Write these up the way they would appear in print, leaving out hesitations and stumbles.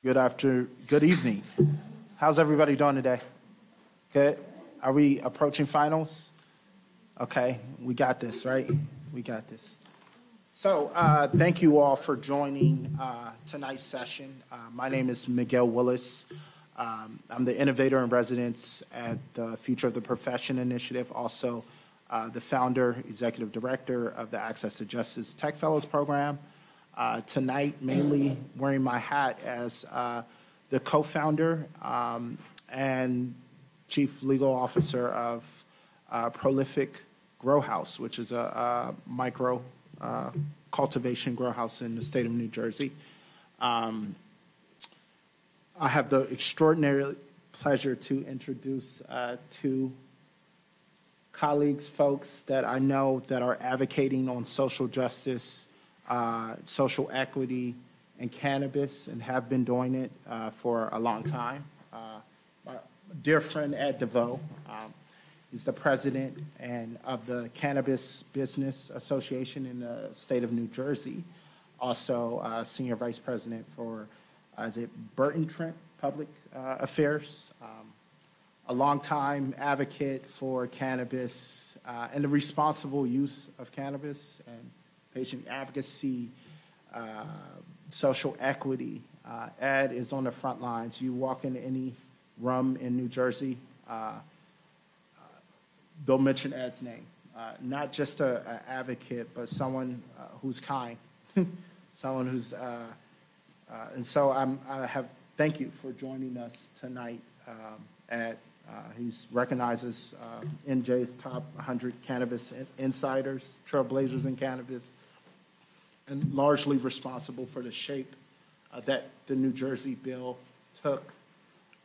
Good evening. How's everybody doing today? Good. Are we approaching finals? Okay, we got this, right? We got this. So thank you all for joining tonight's session. My name is Miguel Willis. I'm the innovator in residence at the Future of the Profession Initiative, also the founder, executive director of the Access to Justice Tech Fellows Program. Tonight, mainly wearing my hat as the co-founder and chief legal officer of Prolific Grow House, which is a micro cultivation grow house in the state of New Jersey. I have the extraordinary pleasure to introduce two colleagues, folks that I know that are advocating on social justice, social equity, and cannabis, and have been doing it for a long time. My dear friend Ed DeVoe is the president of the Cannabis Business Association in the state of New Jersey, also senior vice president for, is it Burton Trent Public Affairs, a longtime advocate for cannabis and the responsible use of cannabis and patient advocacy, social equity. Ed is on the front lines. You walk into any room in New Jersey, they'll mention Ed's name. Not just an advocate, but someone who's kind, someone who's, and so thank you for joining us tonight, Ed. He's recognized as NJ's top 100 cannabis insiders, trailblazers in cannabis, and largely responsible for the shape that the New Jersey bill took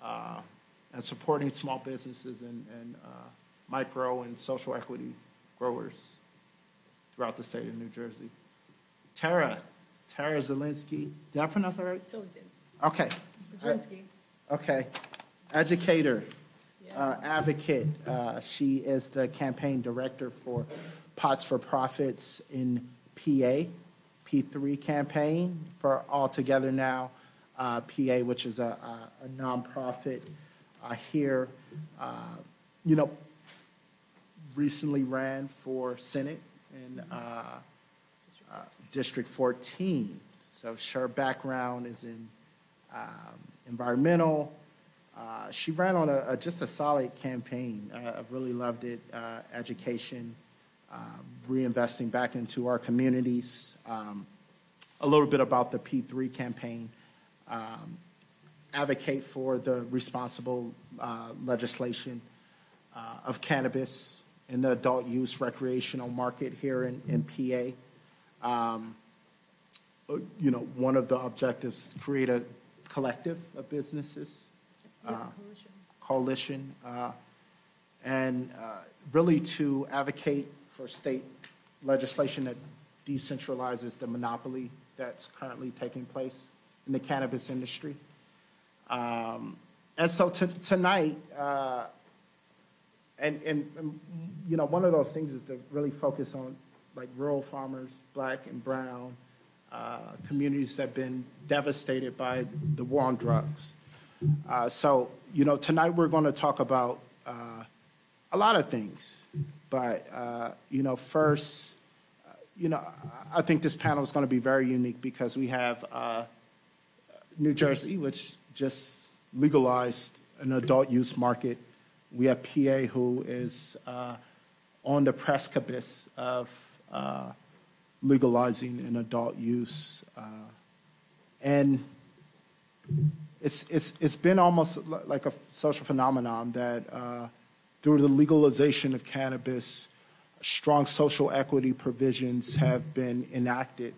and supporting small businesses and micro and social equity growers throughout the state of New Jersey. Tara Zielinski, did I pronounce that right? Totally did. Okay. Zielinski. Okay. Educator, advocate. She is the campaign director for Pots for Profits in PA, P3 campaign for All Together Now, PA, which is a nonprofit here. Recently ran for Senate in District 14. So her background is in environmental. She ran on just a solid campaign. I really loved it. Education, reinvesting back into our communities. A little bit about the P3 campaign. Advocate for the responsible legislation of cannabis in the adult use recreational market here in PA. One of the objectives is to create a collective of businesses. Coalition, and really to advocate for state legislation that decentralizes the monopoly that's currently taking place in the cannabis industry. And so tonight, one of those things is to really focus on like rural farmers, black and brown, communities that have been devastated by the war on drugs. So tonight we're going to talk about a lot of things, but, first, I think this panel is going to be very unique because we have New Jersey, which just legalized an adult use market. We have PA, who is on the precipice of legalizing an adult use. And it's been almost like a social phenomenon that through the legalization of cannabis, strong social equity provisions have been enacted.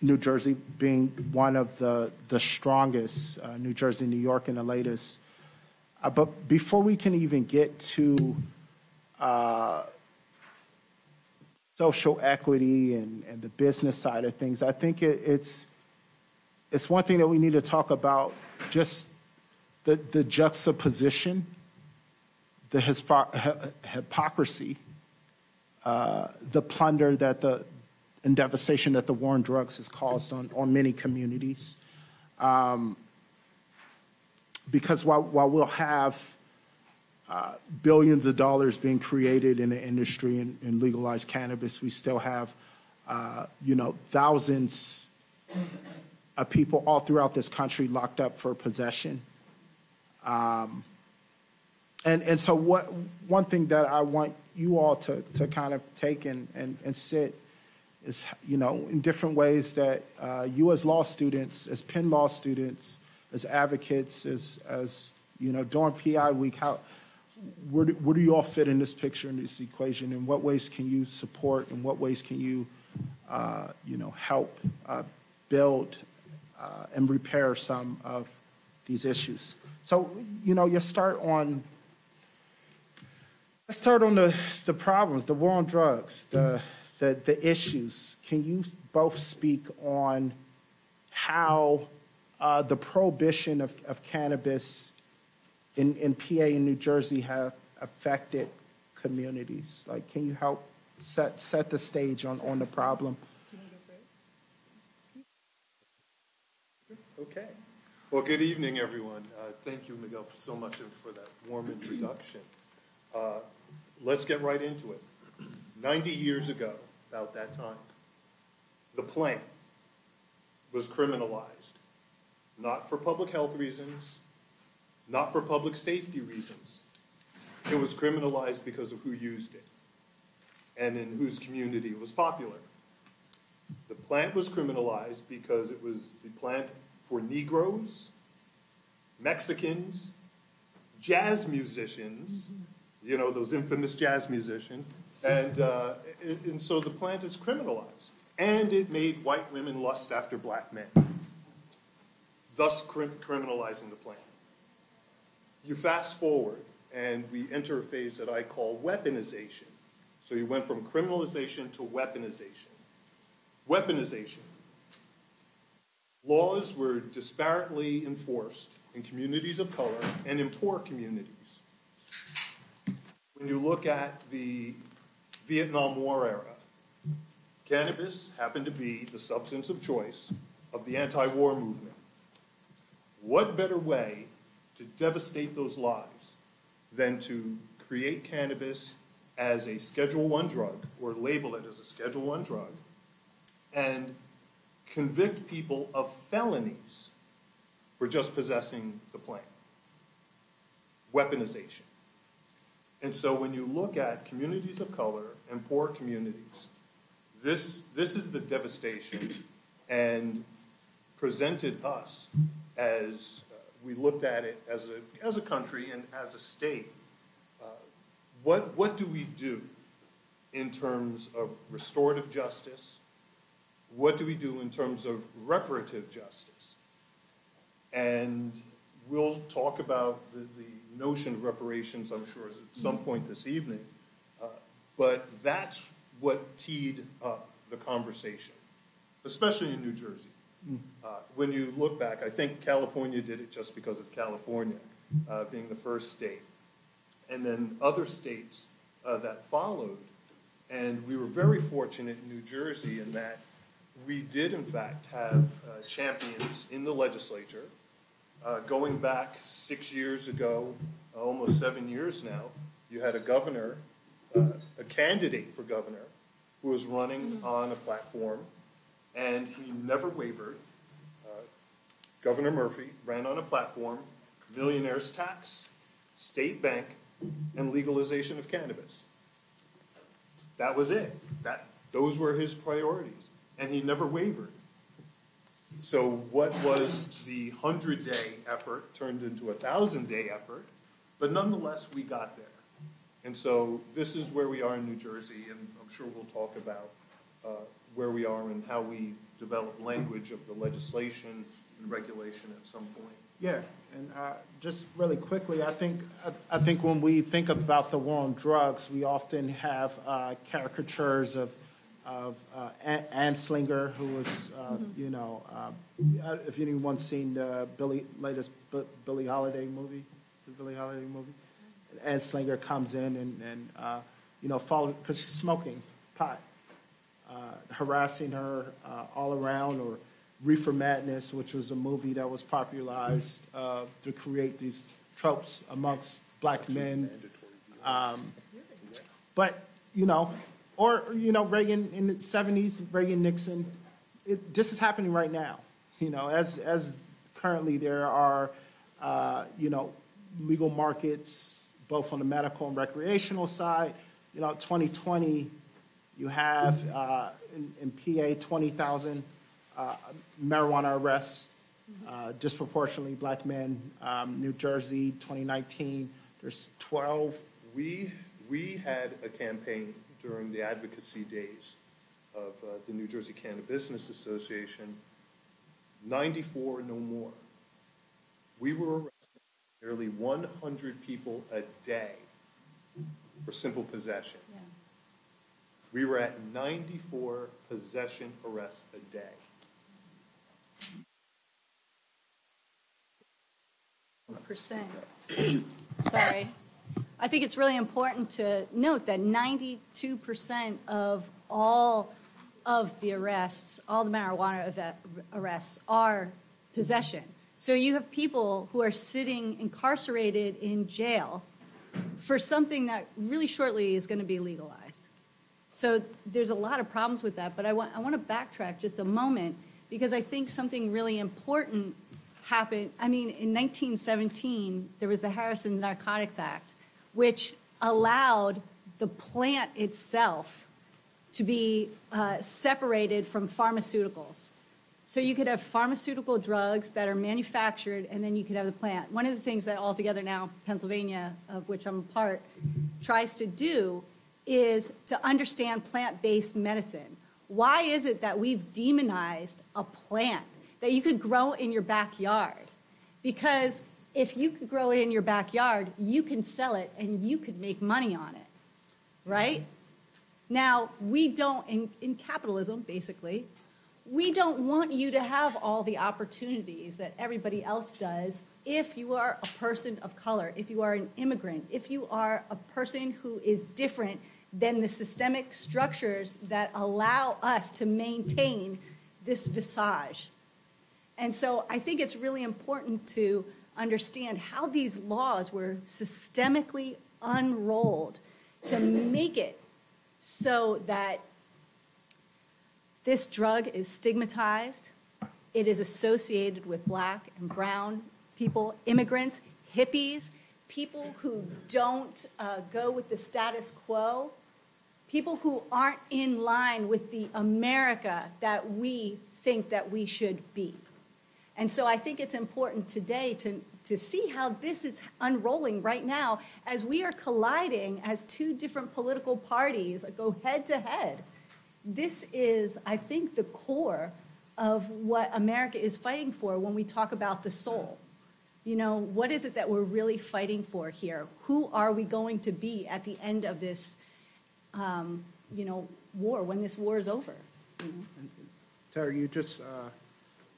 New Jersey being one of the strongest, New Jersey, New York, and the latest. But before we can even get to social equity and the business side of things, I think it's one thing that we need to talk about, just the juxtaposition, the hypocrisy, the plunder that the and devastation that the war on drugs has caused on many communities. Because while we'll have billions of dollars being created in the industry in legalized cannabis, we still have, thousands of people all throughout this country locked up for possession. And so one thing that I want you all to kind of take and sit is, in different ways that you as law students, as Penn Law students, as advocates, as during PI week, where do you all fit in this picture, in this equation? In what ways can you support? In what ways can you, help build and repair some of these issues? So, let's start on the problems, the war on drugs, the issues. Can you both speak on how the prohibition of cannabis in PA and New Jersey have affected communities? Like, can you help set the stage on the problem? Okay. Well, good evening, everyone. Thank you, Miguel, so much for that warm introduction. Let's get right into it. 90 years ago, about that time, the plant was criminalized, not for public health reasons, not for public safety reasons. It was criminalized because of who used it and in whose community it was popular. The plant was criminalized because it was the plant for Negroes, Mexicans, jazz musicians, those infamous jazz musicians, and so the plant is criminalized. And it made white women lust after black men, thus criminalizing the plant. You fast forward, and we enter a phase that I call weaponization. So you went from criminalization to weaponization. Weaponization. Laws were disparately enforced in communities of color and in poor communities. When you look at the Vietnam War era, cannabis happened to be the substance of choice of the anti-war movement. What better way to devastate those lives than to create cannabis as a Schedule I drug, or label it as a Schedule I drug, and convict people of felonies for just possessing the plant? Weaponization. And so when you look at communities of color and poor communities, this is the devastation, and presented us as we looked at it as a country and as a state. What do we do in terms of restorative justice? What do we do in terms of reparative justice? And we'll talk about the notion of reparations, I'm sure, at some point this evening. But that's what teed up the conversation, especially in New Jersey. When you look back, I think California did it just because it's California, being the first state. And then other states that followed. And we were very fortunate in New Jersey in that we did, in fact, have champions in the legislature. Going back 6 years ago, almost 7 years now, you had a governor, a candidate for governor, who was running on a platform, and he never wavered. Governor Murphy ran on a platform, millionaire's tax, state bank, and legalization of cannabis. That was it. Those were his priorities, and he never wavered. So what was the 100-day effort turned into a 1,000-day effort, but nonetheless, we got there. And so this is where we are in New Jersey, and I'm sure we'll talk about where we are and how we develop language of the legislation and regulation at some point. Yeah, and just really quickly, I think when we think about the war on drugs, we often have caricatures of Anslinger, who was, if anyone's seen the latest Billie Holiday movie, Anslinger comes in and follows, because she's smoking pot. harassing her all around, or Reefer Madness, which was a movie that was popularized to create these tropes amongst black men. But, Reagan in the 70s, Reagan, Nixon, this is happening right now. As currently there are, legal markets, both on the medical and recreational side. 2020, you have in PA 20,000 marijuana arrests, disproportionately black men. New Jersey, 2019, there's 12. We had a campaign during the advocacy days of the New Jersey Cannabis Business Association, 94 no more. We were arresting nearly 100 people a day for simple possession. Yeah. We were at 94 possession arrests a day. %. Sorry. I think it's really important to note that 92% of all of the arrests, all the marijuana arrests, are possession. So you have people who are sitting incarcerated in jail for something that really shortly is going to be legalized. So there's a lot of problems with that, but I want to backtrack just a moment, because I think something really important happened. I mean, in 1917, there was the Harrison Narcotics Act, which allowed the plant itself to be separated from pharmaceuticals. So you could have pharmaceutical drugs that are manufactured, and then you could have the plant. One of the things that Altogether Now Pennsylvania, of which I'm a part, tries to do is to understand plant-based medicine. Why is it that we've demonized a plant that you could grow in your backyard? Because if you could grow it in your backyard, you can sell it and you could make money on it, right? Now, we don't, in capitalism, basically, we don't want you to have all the opportunities that everybody else does if you are a person of color, if you are an immigrant, if you are a person who is different than the systemic structures that allow us to maintain this visage. And so I think it's really important to understand how these laws were systemically unrolled to make it so that this drug is stigmatized. It is associated with black and brown people, immigrants, hippies, people who don't go with the status quo, people who aren't in line with the America that we think that we should be. And so I think it's important today to see how this is unrolling right now as we are colliding as two different political parties go head to head. This is, I think, the core of what America is fighting for when we talk about the soul. What is it that we're really fighting for here? Who are we going to be at the end of this, war, when this war is over? Terry, you just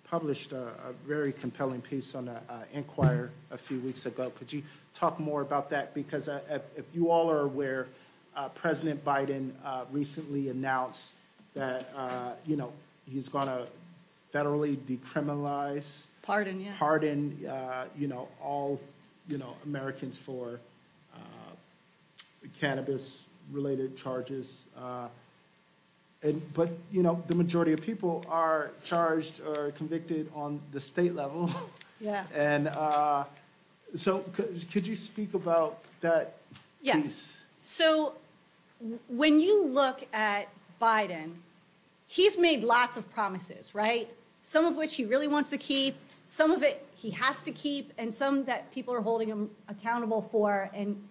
published a very compelling piece on the Inquirer a few weeks ago. Could you talk more about that? Because if you all are aware, President Biden recently announced that, he's going to federally decriminalize, pardon, all, Americans for cannabis-related charges. But the majority of people are charged or convicted on the state level. Yeah. And so could you speak about that piece? So when you look at Biden, he's made lots of promises, right? Some of which he really wants to keep, some of it he has to keep, and some that people are holding him accountable for, and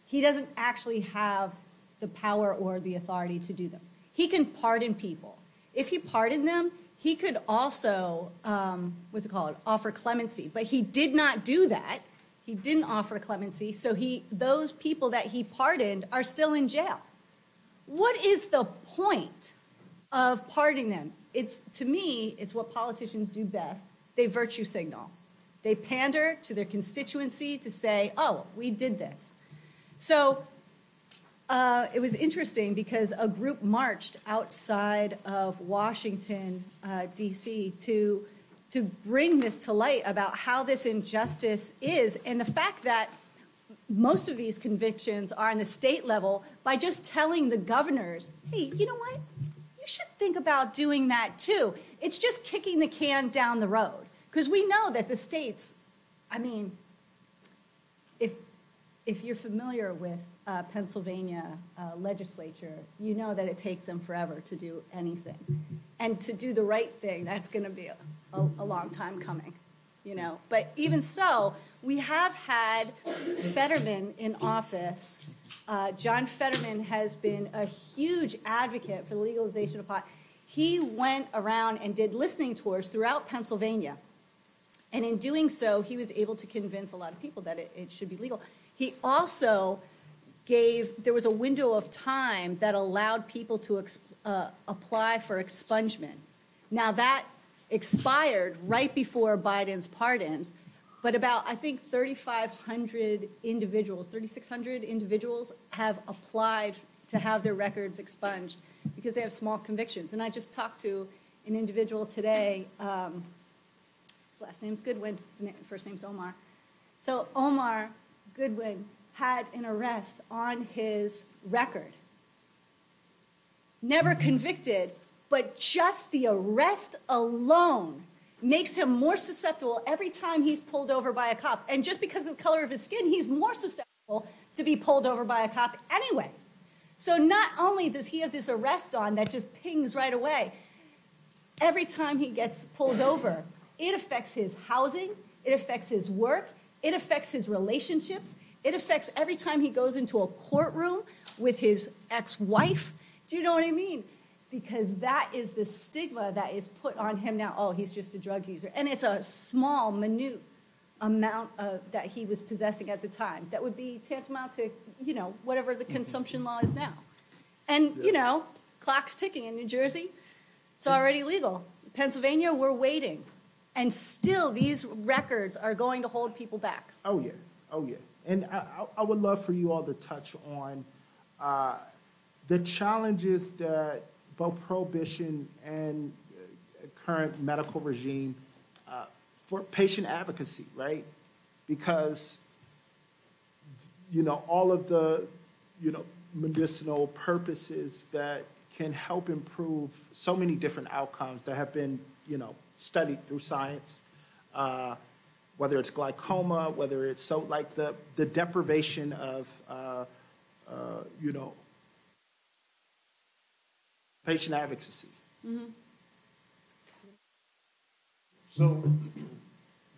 he doesn't actually have the power or the authority to do them. He can pardon people. If he pardoned them, he could also, offer clemency. But he did not do that. He didn't offer clemency, so those people that he pardoned are still in jail. What is the point of pardoning them? To me, it's what politicians do best. They virtue signal. They pander to their constituency to say, oh, we did this. So It was interesting because a group marched outside of Washington, D.C. to bring this to light about how this injustice is, and the fact that most of these convictions are on the state level by just telling the governors, hey, you know what? You should think about doing that too. It's just kicking the can down the road. Because we know that the states, I mean, if you're familiar with Pennsylvania legislature, you know that it takes them forever to do anything. And to do the right thing, that's going to be a long time coming, you know. But even so, we have had Fetterman in office. John Fetterman has been a huge advocate for the legalization of pot. He went around and did listening tours throughout Pennsylvania. And in doing so, he was able to convince a lot of people that it should be legal. He also there was a window of time that allowed people to apply for expungement. Now, that expired right before Biden's pardons, but about, I think, 3,600 individuals have applied to have their records expunged because they have small convictions. And I just talked to an individual today. His last name's Goodwin. His first name's Omar. So Omar Goodwin had an arrest on his record. Never convicted, but just the arrest alone makes him more susceptible every time he's pulled over by a cop. And just because of the color of his skin, he's more susceptible to be pulled over by a cop anyway. So not only does he have this arrest on that just pings right away, every time he gets pulled over, it affects his housing, it affects his work, it affects his relationships, it affects every time he goes into a courtroom with his ex-wife. Do you know what I mean? Because that is the stigma that is put on him now. Oh, he's just a drug user. And it's a small, minute amount that he was possessing at the time. That would be tantamount to, you know, whatever the consumption law is now. And, you know, clock's ticking in New Jersey. It's already legal. Pennsylvania, we're waiting. And still, these records are going to hold people back. Oh, yeah. Oh, yeah. And I would love for you all to touch on the challenges that both prohibition and current medical regime for patient advocacy, right? Because, you know, all of the, you know, medicinal purposes that can help improve so many different outcomes that have been, you know, studied through science, whether it's glaucoma, whether it's so like the deprivation of, you know, patient advocacy. Mm-hmm. So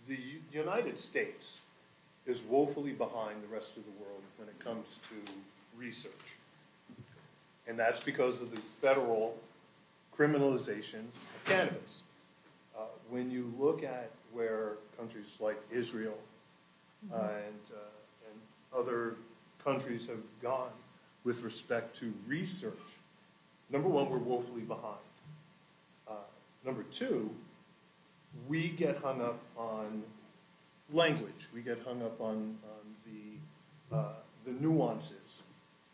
the United States is woefully behind the rest of the world when it comes to research. And that's because of the federal criminalization of cannabis. When you look at where countries like Israel and other countries have gone with respect to research, number one, we're woefully behind. Number two, we get hung up on language. We get hung up on the nuances.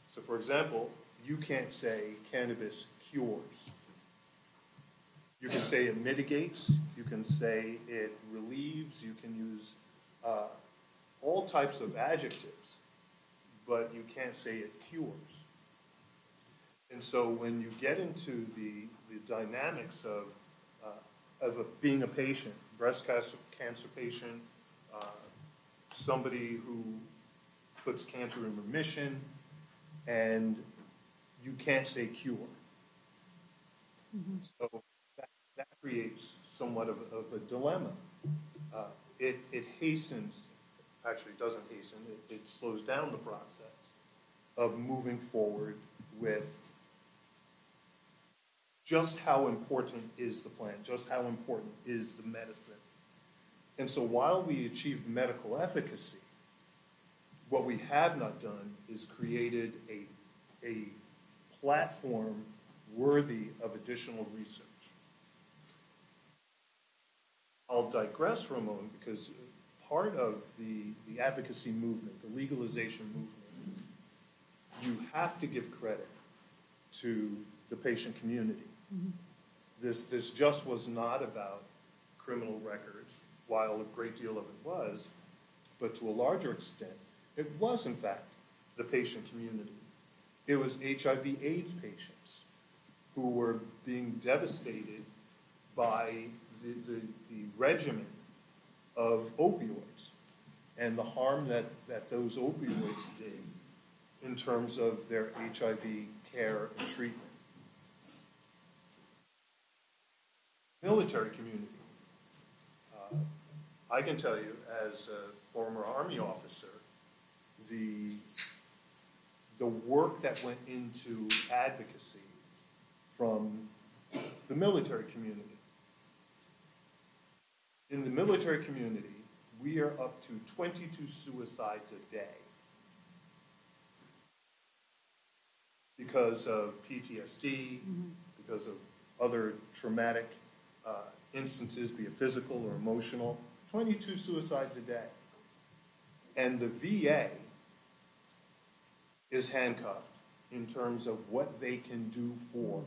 So, for example, you can't say cannabis cures. You can say it mitigates. You can say it relieves. You can use all types of adjectives, but you can't say it cures. And so when you get into the dynamics of being a patient, breast cancer patient, somebody who puts cancer in remission, and you can't say cure. Mm-hmm. So that creates somewhat of a dilemma. It hastens, actually doesn't hasten, it slows down the process of moving forward with just how important is the plant, just how important is the medicine. And so while we achieved medical efficacy, what we have not done is created a platform worthy of additional research. I'll digress for a moment because part of the advocacy movement, the legalization movement, you have to give credit to the patient community. This just was not about criminal records, while a great deal of it was, but to a larger extent, it was in fact the patient community. It was HIV/AIDS patients who were being devastated by the regimen of opioids and the harm that those opioids did in terms of their HIV care and treatment. Military community. I can tell you, as a former Army officer, the work that went into advocacy from the military community. In the military community, we are up to 22 suicides a day because of PTSD, because of other traumatic instances, be it physical or emotional. 22 suicides a day. And the VA is handcuffed in terms of what they can do for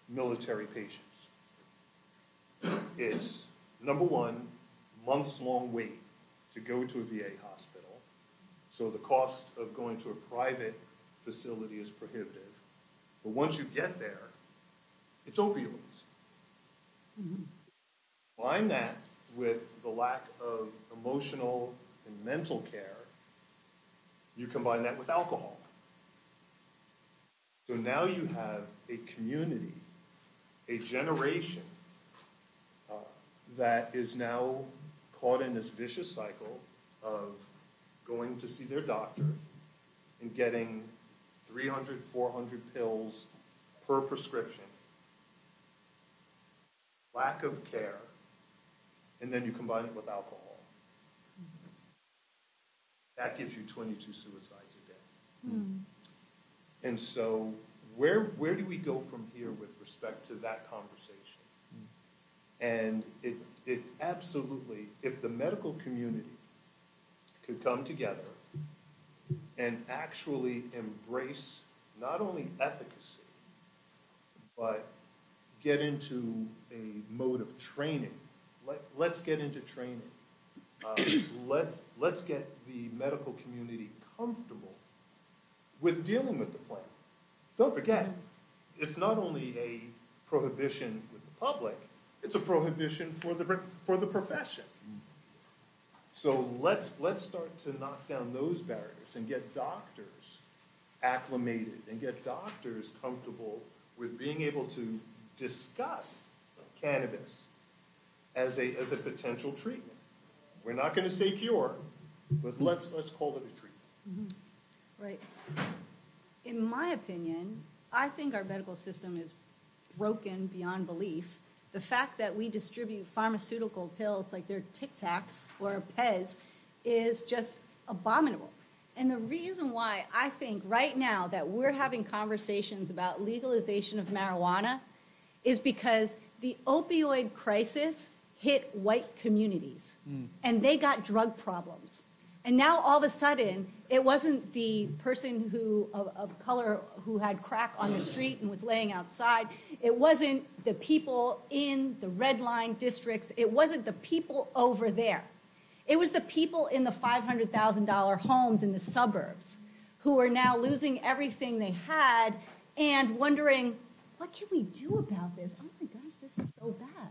military patients. It's, number one, months-long wait to go to a VA hospital. So the cost of going to a private facility is prohibitive. But once you get there, it's opioids. Combine that with the lack of emotional and mental care, you combine that with alcohol. So now you have a community, a generation that is now caught in this vicious cycle of going to see their doctor and getting 300, 400 pills per prescription, lack of care, and then you combine it with alcohol. That gives you 22 suicides a day. And so where do we go from here with respect to that conversation? And it absolutely, if the medical community could come together and actually embrace not only efficacy, but get into a mode of training. Let's get into training. Let's get the medical community comfortable with dealing with the plan. Don't forget, it's not only a prohibition with the public, it's a prohibition for the profession. So let's start to knock down those barriers and get doctors acclimated and get doctors comfortable with being able to discuss cannabis as a potential treatment. We're not going to say cure, but let's call it a treatment. Right. In my opinion, I think our medical system is broken beyond belief. The fact that we distribute pharmaceutical pills like they're Tic Tacs or Pez is just abominable. And the reason why I think right now that we're having conversations about legalization of marijuana is because the opioid crisis hit white communities, and they got drug problems. And now all of a sudden, it wasn't the person of color who had crack on the street and was laying outside. It wasn't the people in the red line districts. It wasn't the people over there. It was the people in the $500,000 homes in the suburbs who are now losing everything they had and wondering, what can we do about this? Oh my gosh, this is so bad.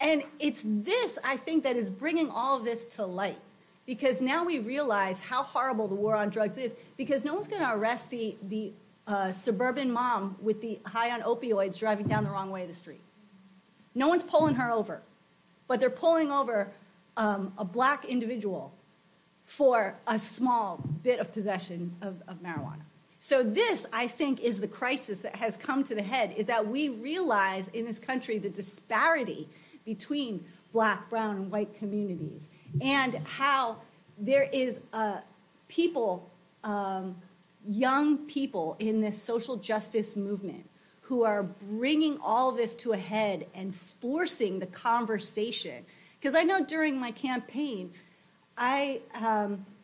And it's this, I think, that is bringing all of this to light. Because now we realize how horrible the war on drugs is, because no one's going to arrest the suburban mom with the high on opioids driving down the wrong way of the street. No one's pulling her over, but they're pulling over a black individual for a small bit of possession of marijuana. So this, I think, is the crisis that has come to the head, is that we realize in this country the disparity between black, brown, and white communities, and how there is people, young people in this social justice movement who are bringing all this to a head and forcing the conversation. Because I know during my campaign, I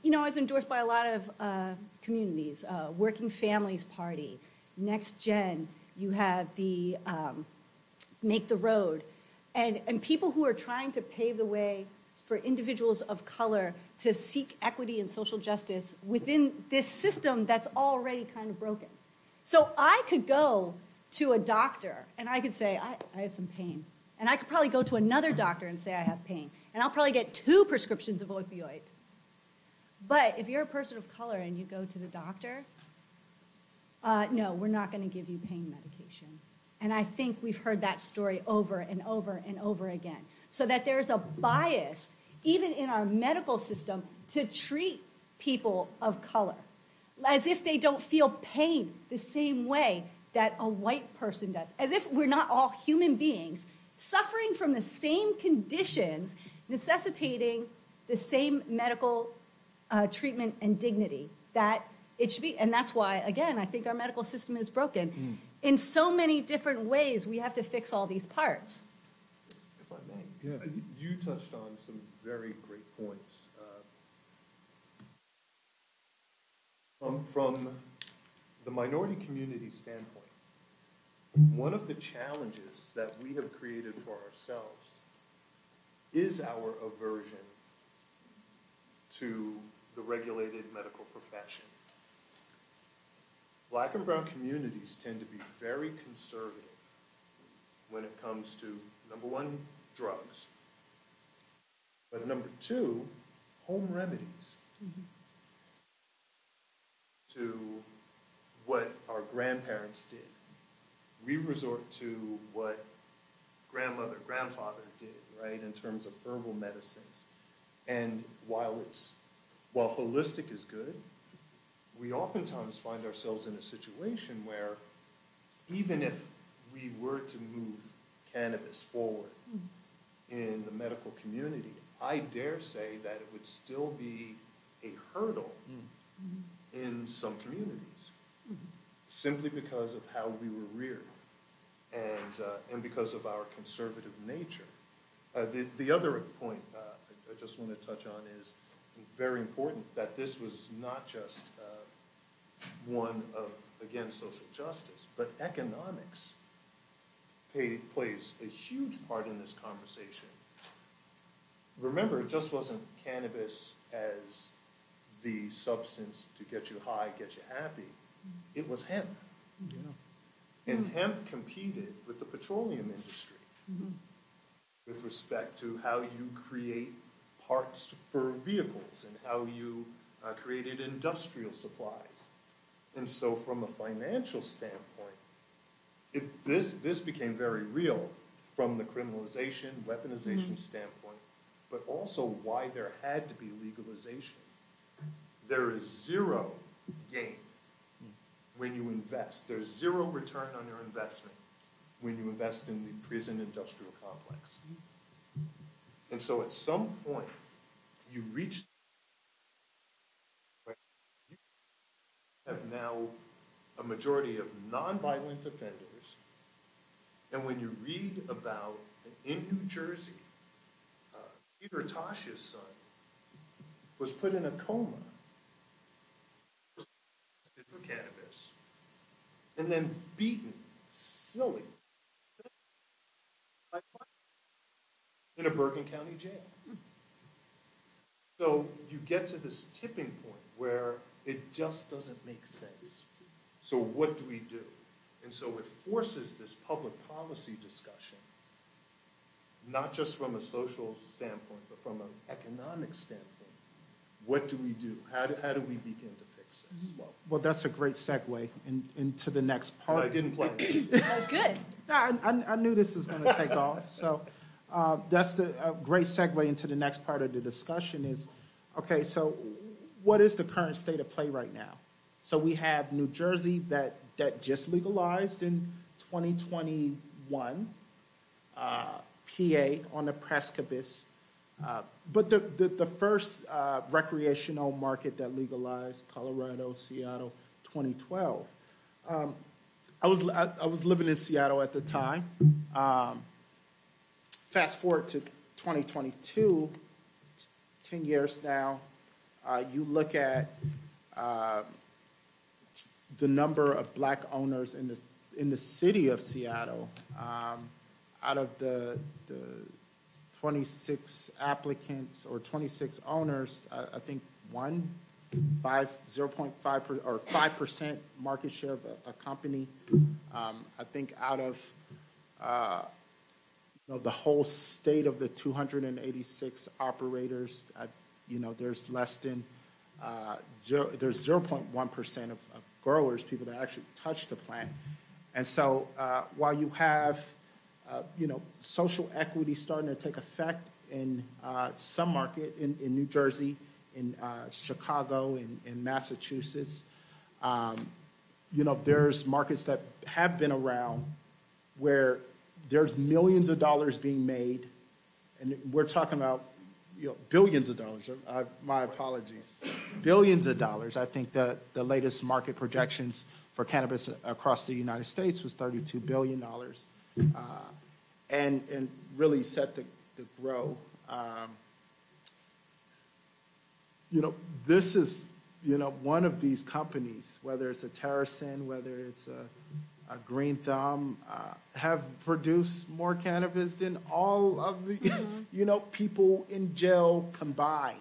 was endorsed by a lot of communities, Working Families Party, Next Gen, you have the Make the Road, and people who are trying to pave the way for individuals of color to seek equity and social justice within this system that's already kind of broken. So I could go to a doctor and I could say, I have some pain. And I could probably go to another doctor and say I have pain. And I'll probably get 2 prescriptions of opioid. But if you're a person of color and you go to the doctor, no, we're not going to give you pain medication. And I think we've heard that story over and over and over again. So that there's a bias, even in our medical system, to treat people of color as if they don't feel pain the same way that a white person does. As if we're not all human beings suffering from the same conditions, necessitating the same medical treatment and dignity that it should be. And that's why, again, I think our medical system is broken. In so many different ways, we have to fix all these parts. If I may, you touched on some very great points. From the minority community standpoint, one of the challenges that we have created for ourselves is our aversion to the regulated medical profession. Black and brown communities tend to be very conservative when it comes to, number one, drugs, but number two, home remedies. To what our grandparents did. We resort to what grandmother, grandfather did, right, in terms of herbal medicines. And while holistic is good, we oftentimes find ourselves in a situation where even if we were to move cannabis forward in the medical community, I dare say that it would still be a hurdle in some communities, simply because of how we were reared and because of our conservative nature. The other point I just want to touch on is very important, that this was not just one of, again, social justice, but economics plays a huge part in this conversation. Remember, it just wasn't cannabis as the substance to get you high, get you happy. It was hemp. And hemp competed with the petroleum industry with respect to how you create parts for vehicles and how you created industrial supplies. And so from a financial standpoint, this became very real from the criminalization, weaponization standpoint, but also why there had to be legalization. There is zero gain when you invest. There's zero return on your investment when you invest in the prison industrial complex. And so at some point, you reach where you have now a majority of nonviolent offenders. And when you read about, in New Jersey, Peter Tosh's son was put in a coma for cannabis and then beaten silly in a Bergen County jail. So you get to this tipping point where it just doesn't make sense. So what do we do? And so it forces this public policy discussion, not just from a social standpoint, but from an economic standpoint. What do we do? How do we begin to fix this? Well, that's a great segue into the next And part. I didn't plan it. That was good. I knew this was going to take off. So that's the great segue into the next part of the discussion is, okay, so what is the current state of play right now? So we have New Jersey that just legalized in 2021, PA on the precipice. But the first recreational market that legalized, Colorado, Seattle, 2012. I was living in Seattle at the time. Fast forward to 2022, 10 years now. You look at the number of black owners in the city of Seattle, out of the 26 applicants or 26 owners, I think 0.5 or 5% market share of a company. I think out of the whole state of the 286 operators, there's less than there's 0.1% of growers, people that actually touch the plant. And so while you have social equity starting to take effect in some market in New Jersey, in Chicago, in Massachusetts, there's markets that have been around where there's millions of dollars being made, and we're talking about billions of dollars. My apologies, billions of dollars. I think the latest market projections for cannabis across the United States was $32 billion, and really set to grow. This is one of these companies, whether it's a TerrAscend, whether it's a Green Thumb, have produced more cannabis than all of the people in jail combined,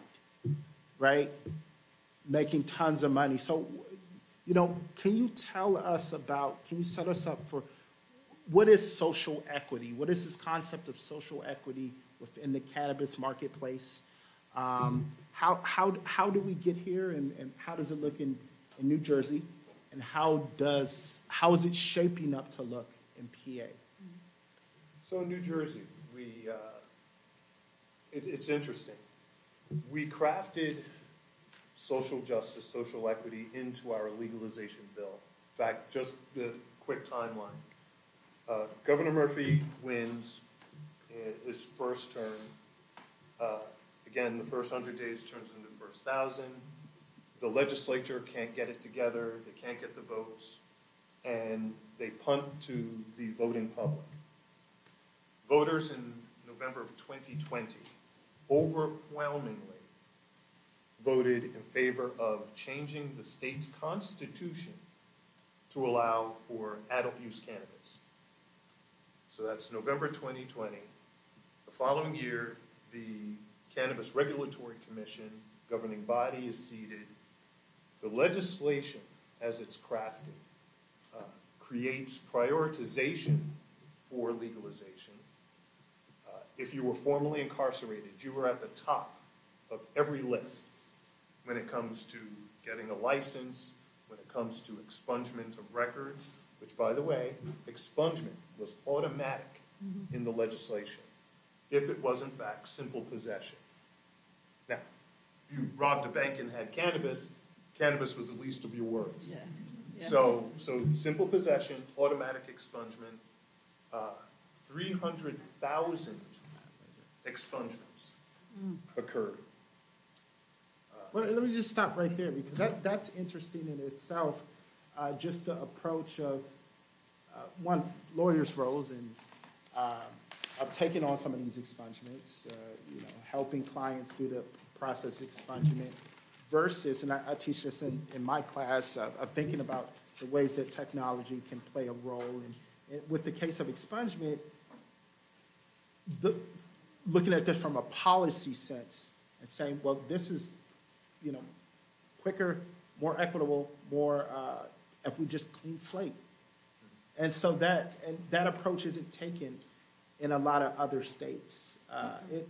right? Making tons of money. So, can you set us up for what is social equity? What is this concept of social equity within the cannabis marketplace? How do we get here, and how does it look in New Jersey? And how is it shaping up to look in PA? So in New Jersey, it's interesting. We crafted social justice, social equity into our legalization bill. In fact, just the quick timeline. Governor Murphy wins his first term. Again, the first 100 days turns into the first 1,000. The legislature can't get it together, they can't get the votes, and they punt to the voting public. Voters in November of 2020 overwhelmingly voted in favor of changing the state's constitution to allow for adult use cannabis. So that's November 2020. The following year, the Cannabis Regulatory Commission, governing body, is seated. The legislation, as it's crafted, creates prioritization for legalization. If you were formerly incarcerated, you were at the top of every list when it comes to getting a license, when it comes to expungement of records, which, by the way, expungement was automatic in the legislation if it was, in fact, simple possession. Now, if you robbed a bank and had cannabis was the least of your worries. Yeah. Yeah. So simple possession, automatic expungement, 300,000 expungements occurred. Well, let me just stop right there, because that's interesting in itself, just the approach of, one, lawyers' roles, and I've taken on some of these expungements, helping clients through the process of expungement, versus, and I teach this in my class, of thinking about the ways that technology can play a role. And with the case of expungement, looking at this from a policy sense and saying, well, this is, quicker, more equitable, more, if we just clean slate. And so that approach isn't taken in a lot of other states.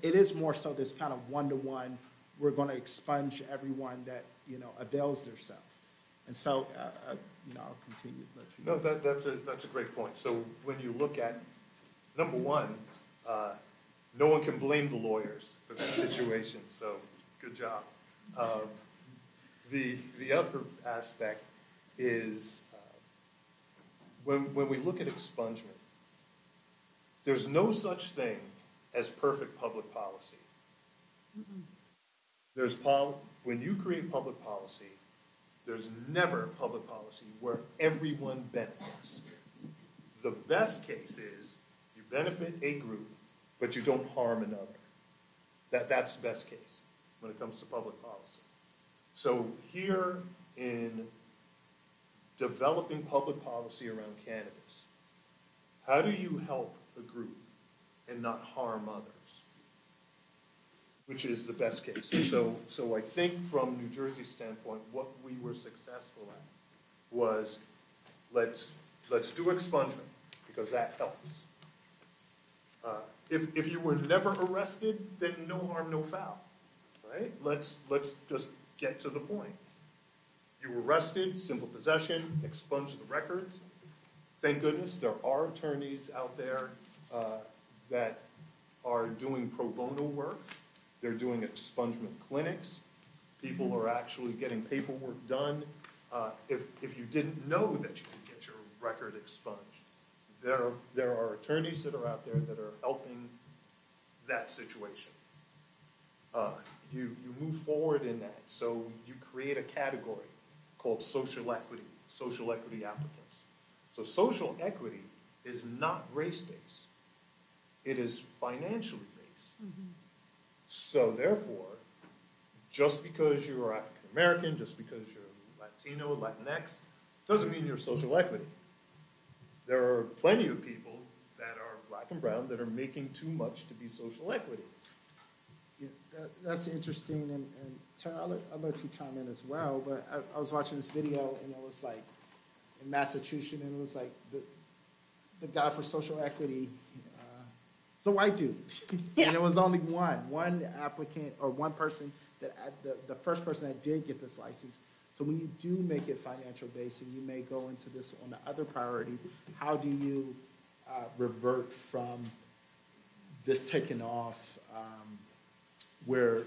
It is more so this kind of one-to-one, we're going to expunge everyone that, avails themselves. And so, I'll continue. No, that's a great point. So when you look at, number one, no one can blame the lawyers for that situation, so good job. The other aspect is when we look at expungement, there's no such thing as perfect public policy. When you create public policy, there's never public policy where everyone benefits. The best case is you benefit a group, but you don't harm another. That's the best case when it comes to public policy. So here in developing public policy around cannabis. How do you help a group and not harm others? Which is the best case. And so I think from New Jersey's standpoint, what we were successful at was let's do expungement because that helps. If you were never arrested, then no harm, no foul, right? Let's just get to the point. You were arrested, simple possession, expunge the records. Thank goodness there are attorneys out there that are doing pro bono work. They're doing expungement clinics. People are actually getting paperwork done. If you didn't know that you could get your record expunged, there are attorneys that are out there that are helping that situation. You move forward in that. So you create a category called social equity applicants. So social equity is not race-based. It is financially based. Mm-hmm. So therefore, just because you're African American, just because you're Latino, Latinx, doesn't mean you're social equity. There are plenty of people that are black and brown that are making too much to be social equity. Yeah, that's interesting, and Tara, I'll let you chime in as well, but I was watching this video, and it was like, in Massachusetts, and it was like, the guy for social equity, it's a white dude, Yeah. And it was only one applicant, or one person, that the first person that did get this license. So when you do make it financial based, and you may go into this on the other priorities, how do you revert from this taking off, where,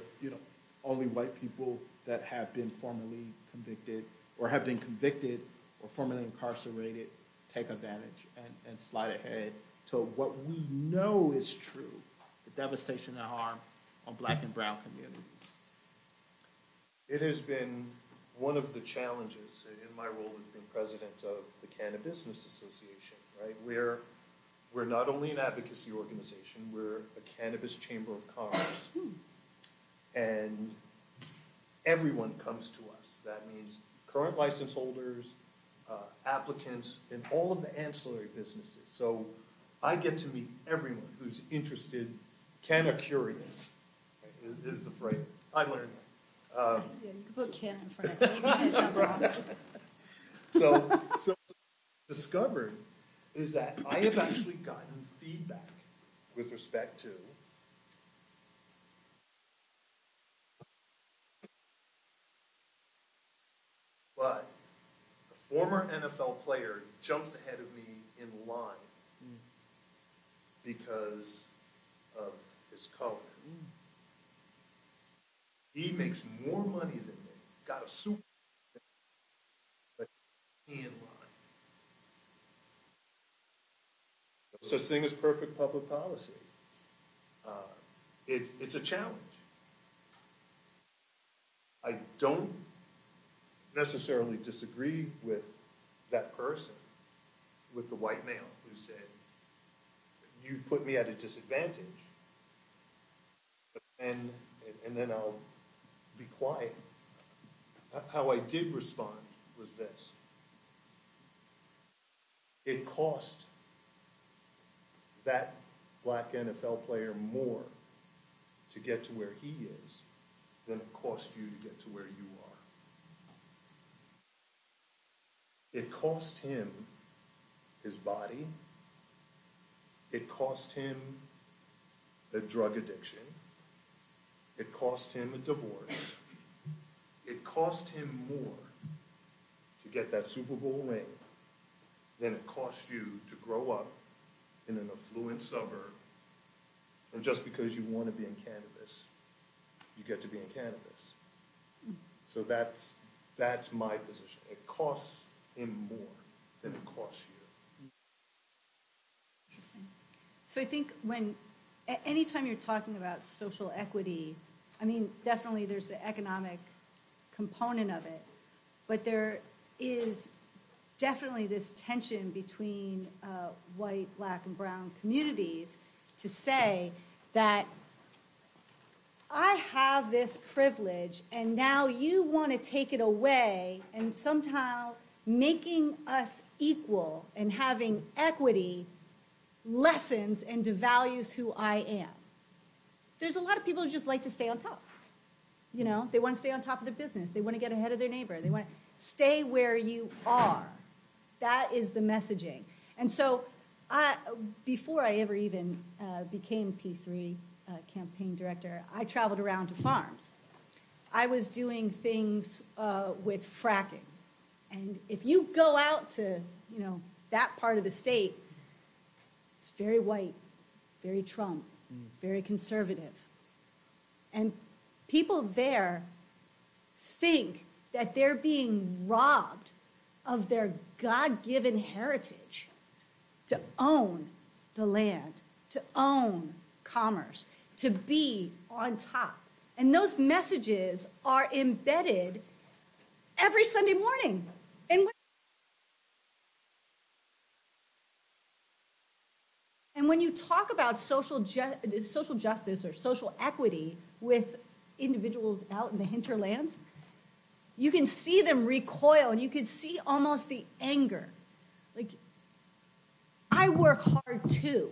only white people that have been formerly convicted or have been convicted or formerly incarcerated take advantage and slide ahead to what we know is true, the devastation and harm on black and brown communities? It has been one of the challenges in my role as being president of the Cannabis Business Association, right? We're not only an advocacy organization, we're a cannabis chamber of commerce. And everyone comes to us. That means current license holders, applicants, and all of the ancillary businesses. So I get to meet everyone who's interested, can or curious, right, is the phrase. I learned that. Yeah, you can put Ken in front of it. It sounds awesome. So discovered is that I have actually gotten feedback with respect to but a former NFL player jumps ahead of me in line because of his color. He makes more money than me, got a super, but he in line. No such thing as perfect public policy. It's a challenge. I don't necessarily disagree with that person, with the white male who said, you put me at a disadvantage, and then I'll be quiet. How I did respond was this. It cost that black NFL player more to get to where he is than it cost you to get to where you are. It cost him his body. It cost him a drug addiction. It cost him a divorce. It cost him more to get that Super Bowl ring than it cost you to grow up in an affluent suburb. And just because you want to be in cannabis, you get to be in cannabis. So that's my position. It costs him more than it costs you. Interesting. So I think anytime you're talking about social equity, I mean, definitely there's the economic component of it, but there is definitely this tension between white, black, and brown communities to say that I have this privilege and now you want to take it away, and somehow making us equal and having equity lessens and devalues who I am. There's a lot of people who just like to stay on top. You know, they want to stay on top of their business. They want to get ahead of their neighbor. They want to stay where you are. That is the messaging. And so before I ever even became P3 campaign director, I traveled around to farms. I was doing things with fracking. And if you go out to, you know, that part of the state, it's very white, very Trump, very conservative. And people there think that they're being robbed of their God-given heritage to own the land, to own commerce, to be on top. And those messages are embedded every Sunday morning. And when you talk about social justice or social equity with individuals out in the hinterlands, you can see them recoil, and you can see almost the anger. Like, I work hard too.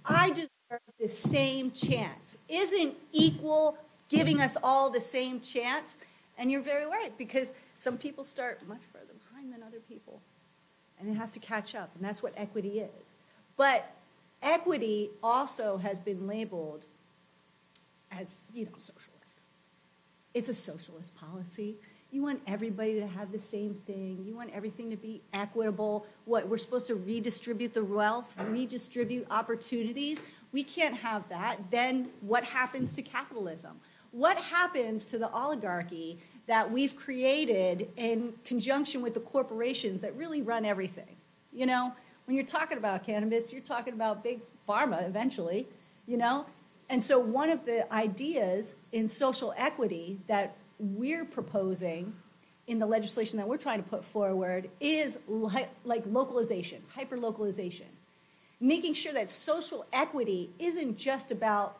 I deserve the same chance. Isn't equal giving us all the same chance? And you're very right, because some people start much further behind than other people, and they have to catch up, and that's what equity is. But equity also has been labeled as, you know, socialist. It's a socialist policy. You want everybody to have the same thing. You want everything to be equitable. What, we're supposed to redistribute the wealth, redistribute opportunities? We can't have that. Then what happens to capitalism? What happens to the oligarchy that we've created in conjunction with the corporations that really run everything? You know, when you're talking about cannabis, you're talking about big pharma eventually, you know? And so one of the ideas in social equity that we're proposing in the legislation that we're trying to put forward is like localization, hyper-localization. Making sure that social equity isn't just about,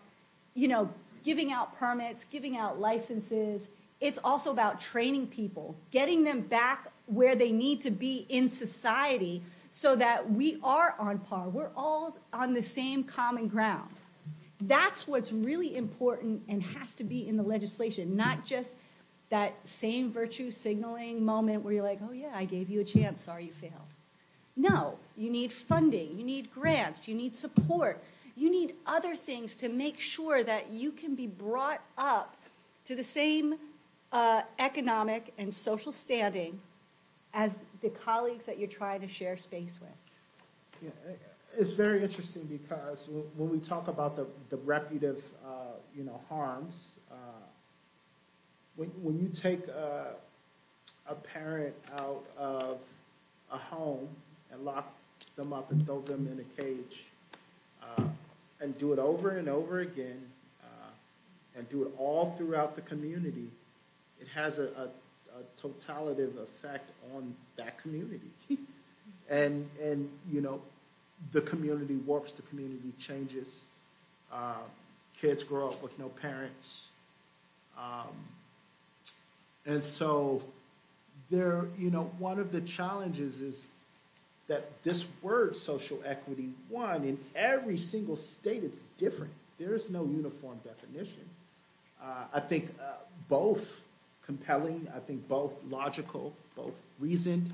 you know, giving out permits, giving out licenses. It's also about training people, getting them back where they need to be in society so that we are on par. We're all on the same common ground. That's what's really important and has to be in the legislation, not just that same virtue signaling moment where you're like, oh yeah, I gave you a chance, sorry you failed. No, you need funding, you need grants, you need support, you need other things to make sure that you can be brought up to the same economic and social standing as the colleagues that you're trying to share space with. Yeah, it's very interesting because when we talk about the reputative, you know, harms, when you take a parent out of a home and lock them up and throw them in a cage, and do it over and over again, and do it all throughout the community, it has a totalative effect on that community. and you know, the community warps, the community changes. Kids grow up with no parents. And so there, you know, one of the challenges is that this word social equity, one, in every single state it's different. There is no uniform definition. I think both compelling, I think both logical, both reasoned.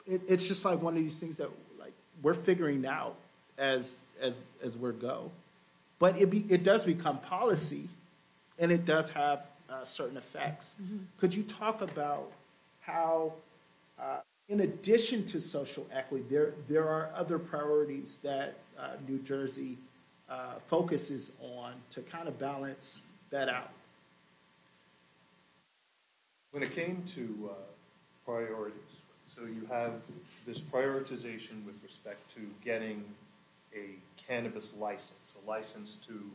It's just like one of these things that like we're figuring out as we go. But it does become policy, and it does have certain effects. Mm-hmm. Could you talk about how, in addition to social equity, there are other priorities that New Jersey focuses on to kind of balance that out? When it came to priorities, so you have this prioritization with respect to getting a cannabis license, a license to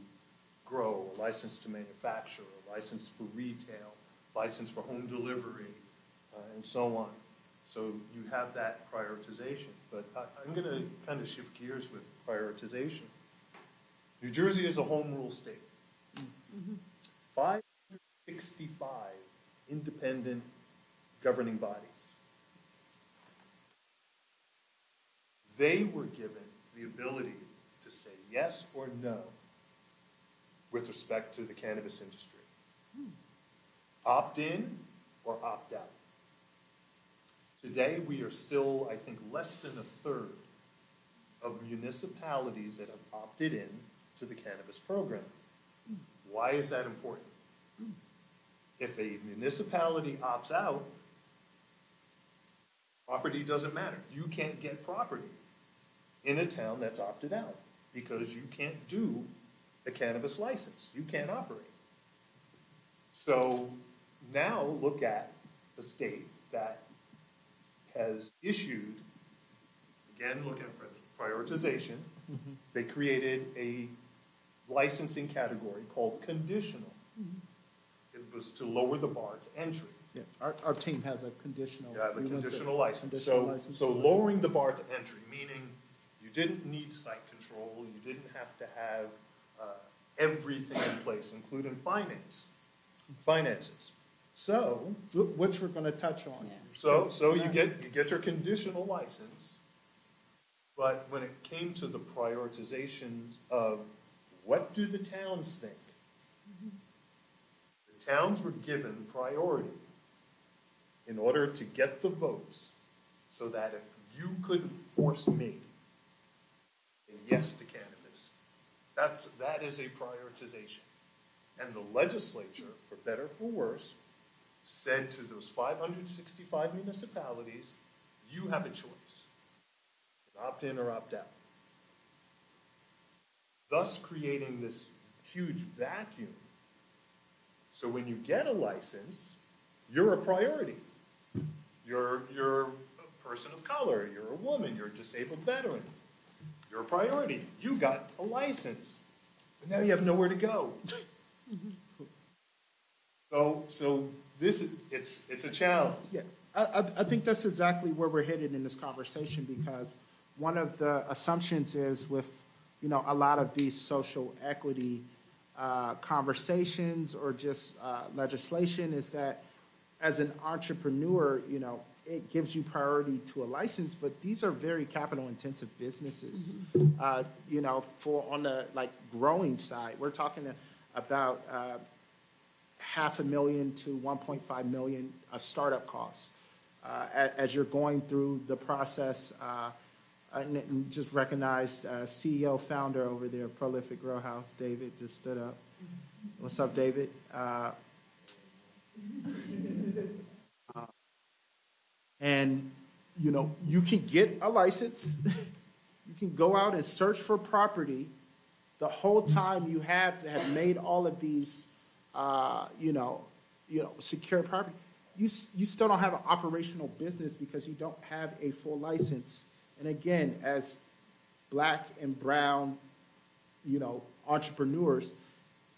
grow, a license to manufacture, a license for retail, license for home delivery, and so on. So you have that prioritization. But I'm going to kind of shift gears with prioritization. New Jersey is a home rule state. Mm-hmm. 565 independent governing bodies. They were given the ability to say yes or no with respect to the cannabis industry. Opt in or opt out. Today, we are still, I think, less than a third of municipalities that have opted in to the cannabis program. Why is that important? If a municipality opts out, property doesn't matter. You can't get property in a town that's opted out because you can't do a cannabis license. You can't operate. So now look at a state that has issued, again, look at prioritization. They created a licensing category called conditional. It was to lower the bar to entry. Yeah, our team has a conditional. You have a we went conditional the license. conditional license. So lowering the bar to entry, meaning you didn't need site control, you didn't have to have everything in place, including finances. So, Which we're going to touch on. Yeah. so you get your conditional license, but when it came to the prioritization of what do the towns think, the towns were given priority in order to get the votes so that if you couldn't force me a yes to cannabis, that is a prioritization. And the legislature, for better or for worse, said to those 565 municipalities, you have a choice, opt in or opt out. Thus creating this huge vacuum. So when you get a license, you're a priority. You're a person of color, you're a woman, you're a disabled veteran. You're a priority. You got a license. But now you have nowhere to go. So this it's a challenge. Yeah, I think that's exactly where we're headed in this conversation, because one of the assumptions is with, a lot of these social equity conversations or just legislation is that as an entrepreneur, it gives you priority to a license, but these are very capital intensive businesses. For on the growing side, we're talking about $500,000 to $1.5 million of startup costs as you're going through the process. And just recognized CEO founder over there, Prolific Grow House, David just stood up. What's up, David? And you can get a license. You can go out and search for property. The whole time you have made all of these, secure property. You still don't have an operational business because you don't have a full license. And again, as Black and brown, entrepreneurs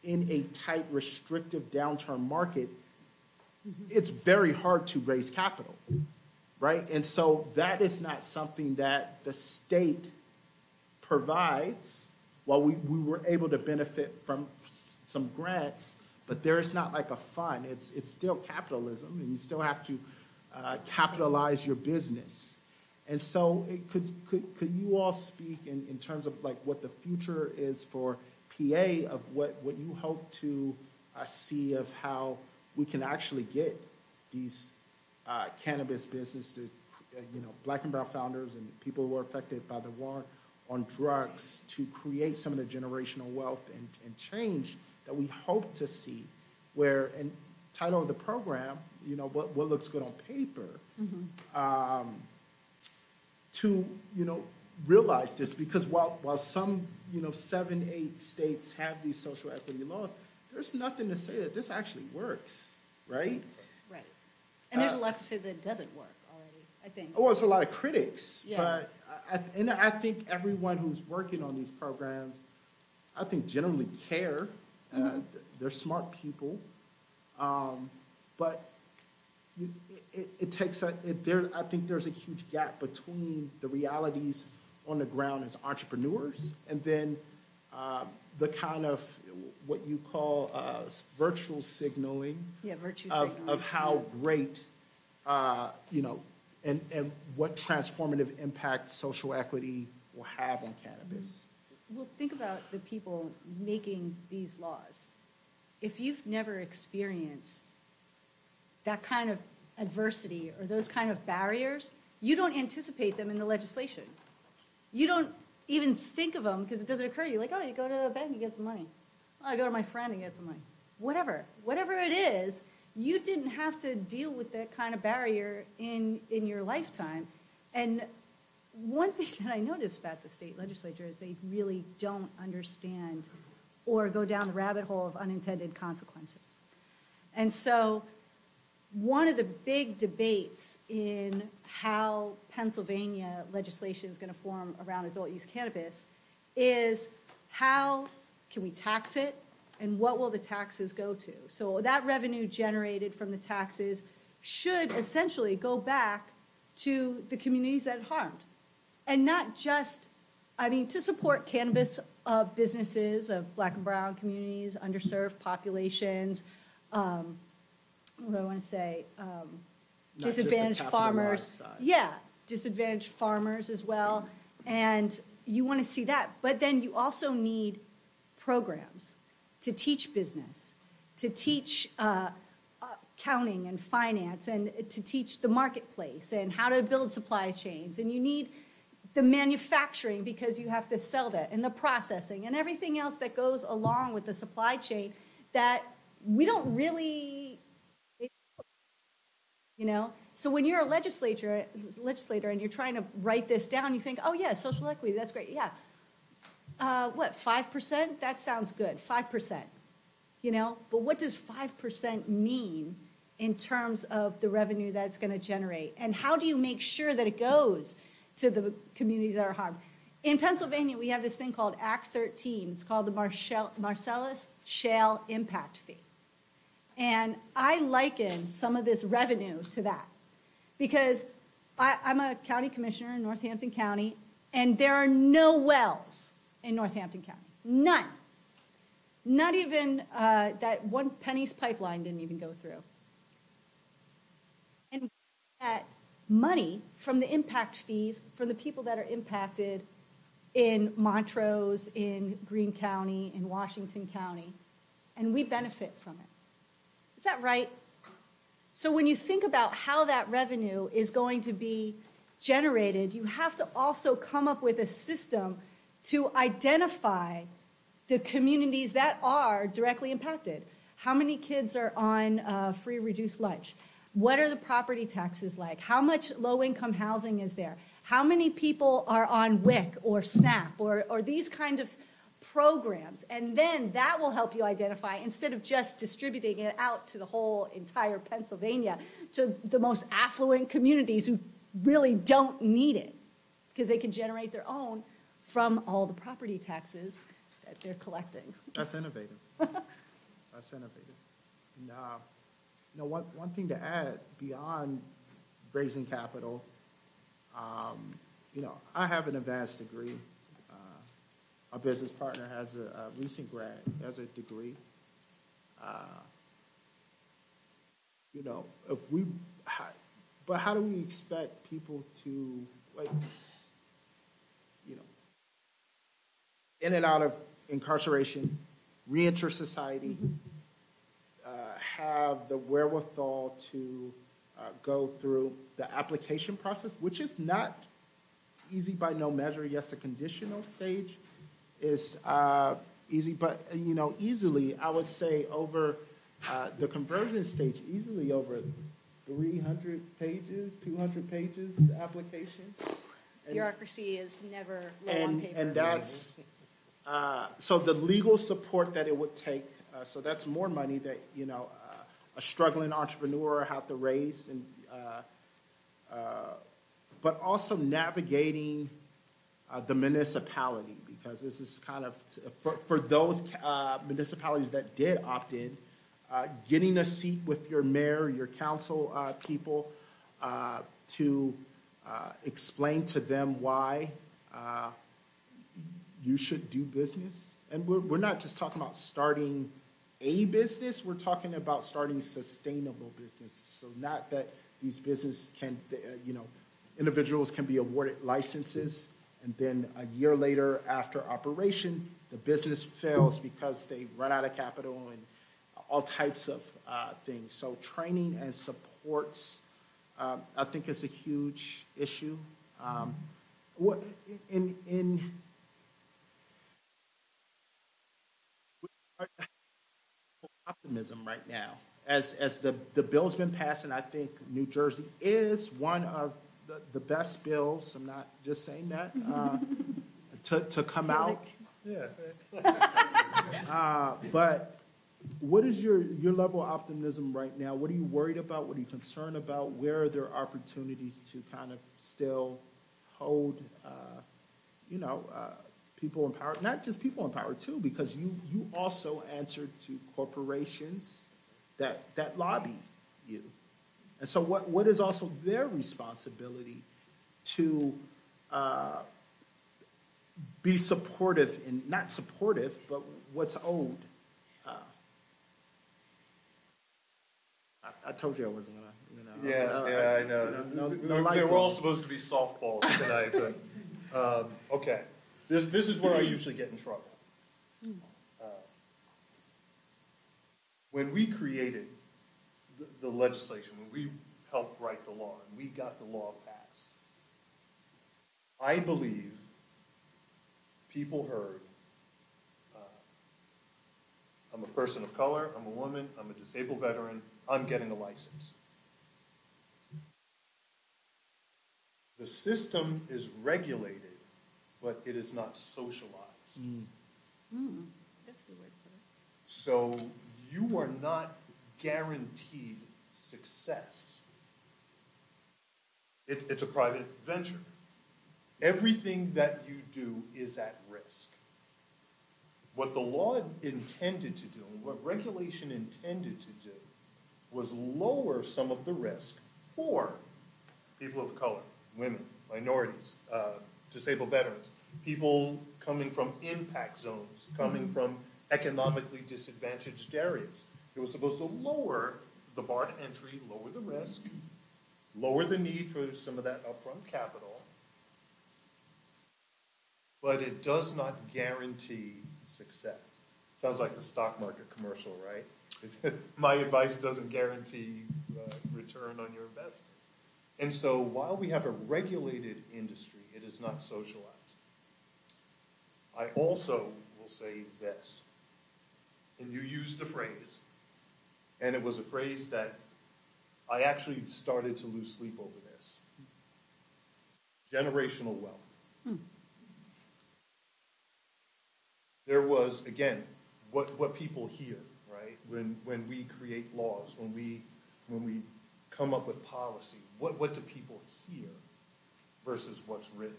in a tight, restrictive downturn market, it's very hard to raise capital, right? And so that is not something that the state provides. While we were able to benefit from some grants, but there is not like a fund. It's still capitalism, and you still have to capitalize your business. And so could you all speak in terms of what the future is for PA, of what you hope to see of how we can actually get these cannabis businesses, Black and brown founders and people who are affected by the war on drugs, to create some of the generational wealth and change that we hope to see, where, and title of the program, what looks good on paper, to, realize this, because while some, 7, 8 states have these social equity laws, there's nothing to say that this actually works, right? Right. And there's a lot to say that it doesn't work already, I think. Well, it's a lot of critics, Yeah. but I think everyone who's working on these programs, I think generally care. They're smart people, but it takes I think there's a huge gap between the realities on the ground as entrepreneurs and then the kind of what you call virtual signaling Yeah, virtue of signaling. how great you know, and what transformative impact social equity will have on cannabis. Well, think about the people making these laws. If you've never experienced that kind of adversity or those kind of barriers, you don't anticipate them in the legislation. You don't even think of them because it doesn't occur to you. Like, oh, you go to a bank and get some money. Oh, I go to my friend and get some money. Whatever it is, you didn't have to deal with that kind of barrier in your lifetime. And one thing that I noticed about the state legislature is they really don't understand or go down the rabbit hole of unintended consequences. And so one of the big debates in how Pennsylvania legislation is going to form around adult use cannabis is how can we tax it and what will the taxes go to? So that revenue generated from the taxes should essentially go back to the communities that are harmed. And not just, I mean, to support cannabis businesses of black and brown communities, underserved populations, what do I want to say? Disadvantaged farmers. Side. Yeah, disadvantaged farmers as well. And you want to see that. But then you also need programs to teach business, to teach accounting and finance, and to teach the marketplace and how to build supply chains. And you need the manufacturing because you have to sell that, and the processing and everything else that goes along with the supply chain that we don't really, you know? So when you're a legislator and you're trying to write this down, you think, oh yeah, social equity, that's great, yeah. What, 5%? That sounds good, 5%, you know? But what does 5% mean in terms of the revenue that it's going to generate? And how do you make sure that it goes to the communities that are harmed? In Pennsylvania, we have this thing called Act 13. It's called the Marcellus Shale Impact Fee. And I liken some of this revenue to that because I'm a county commissioner in Northampton County, and there are no wells in Northampton County. None. Not even that one Penny's pipeline didn't even go through. And that money from the impact fees from the people that are impacted in Montrose, in Greene County, in Washington County, and we benefit from it. Is that right? So when you think about how that revenue is going to be generated, you have to also come up with a system to identify the communities that are directly impacted. How many kids are on free reduced lunch? What are the property taxes like? How much low-income housing is there? How many people are on WIC or SNAP or these kind of programs? And then that will help you identify, instead of just distributing it out to the whole entire Pennsylvania, to the most affluent communities who really don't need it because they can generate their own from all the property taxes that they're collecting. That's innovative. That's innovative. And, you know, one thing to add beyond raising capital, you know, I have an advanced degree. Our business partner has a recent grad, has a degree. You know, but how do we expect people to, like, you know, in and out of incarceration, reenter society, have the wherewithal to go through the application process, which is not easy by no measure. Yes, the conditional stage is easy, but, you know, easily, I would say over the conversion stage, easily over 300 pages, 200 pages application. Bureaucracy is never low on paper. And that's, so the legal support that it would take, so that's more money that, you know, a struggling entrepreneur have to raise, and but also navigating the municipality, because this is kind of, for those municipalities that did opt in, getting a seat with your mayor, your council people, to explain to them why you should do business. And we're not just talking about starting a business, we're talking about starting sustainable businesses. So not that these businesses can, individuals can be awarded licenses, and then a year later, after operation, the business fails because they run out of capital and all types of things. So training and supports, I think, is a huge issue. What in optimism right now, as the bill's been passed, and I think New Jersey is one of the best bills. I'm not just saying that to come out. Yeah. But what is your level of optimism right now? What are you worried about? What are you concerned about? Where are there opportunities to kind of still hold, people in power? Not just people in power too, because you also answer to corporations that lobby you. And so what is also their responsibility to be supportive, and not supportive, but what's owed? I told you I wasn't gonna, Yeah, I know. They were all supposed to be softballs tonight, but, okay. This is where I usually get in trouble. When we created the legislation, when we helped write the law, and we got the law passed, I believe people heard, I'm a person of color, I'm a woman, I'm a disabled veteran, I'm getting a license. The system is regulated, but it is not socialized. That's a good word for it. So you are not guaranteed success. It's a private venture. Everything that you do is at risk. What the law intended to do, and what regulation intended to do, was lower some of the risk for people of color, women, minorities, disabled veterans, people coming from impact zones, coming from economically disadvantaged areas. It was supposed to lower the bar to entry, lower the risk, lower the need for some of that upfront capital, but it does not guarantee success. Sounds like the stock market commercial, right? My advice doesn't guarantee return on your investment. And so while we have a regulated industry, it is not socialized. I also will say this, and you used the phrase, and it was a phrase that I actually started to lose sleep over this. Generational wealth. There was, again, what people hear, right? When we create laws, when we come up with policy, what do people hear versus what's written?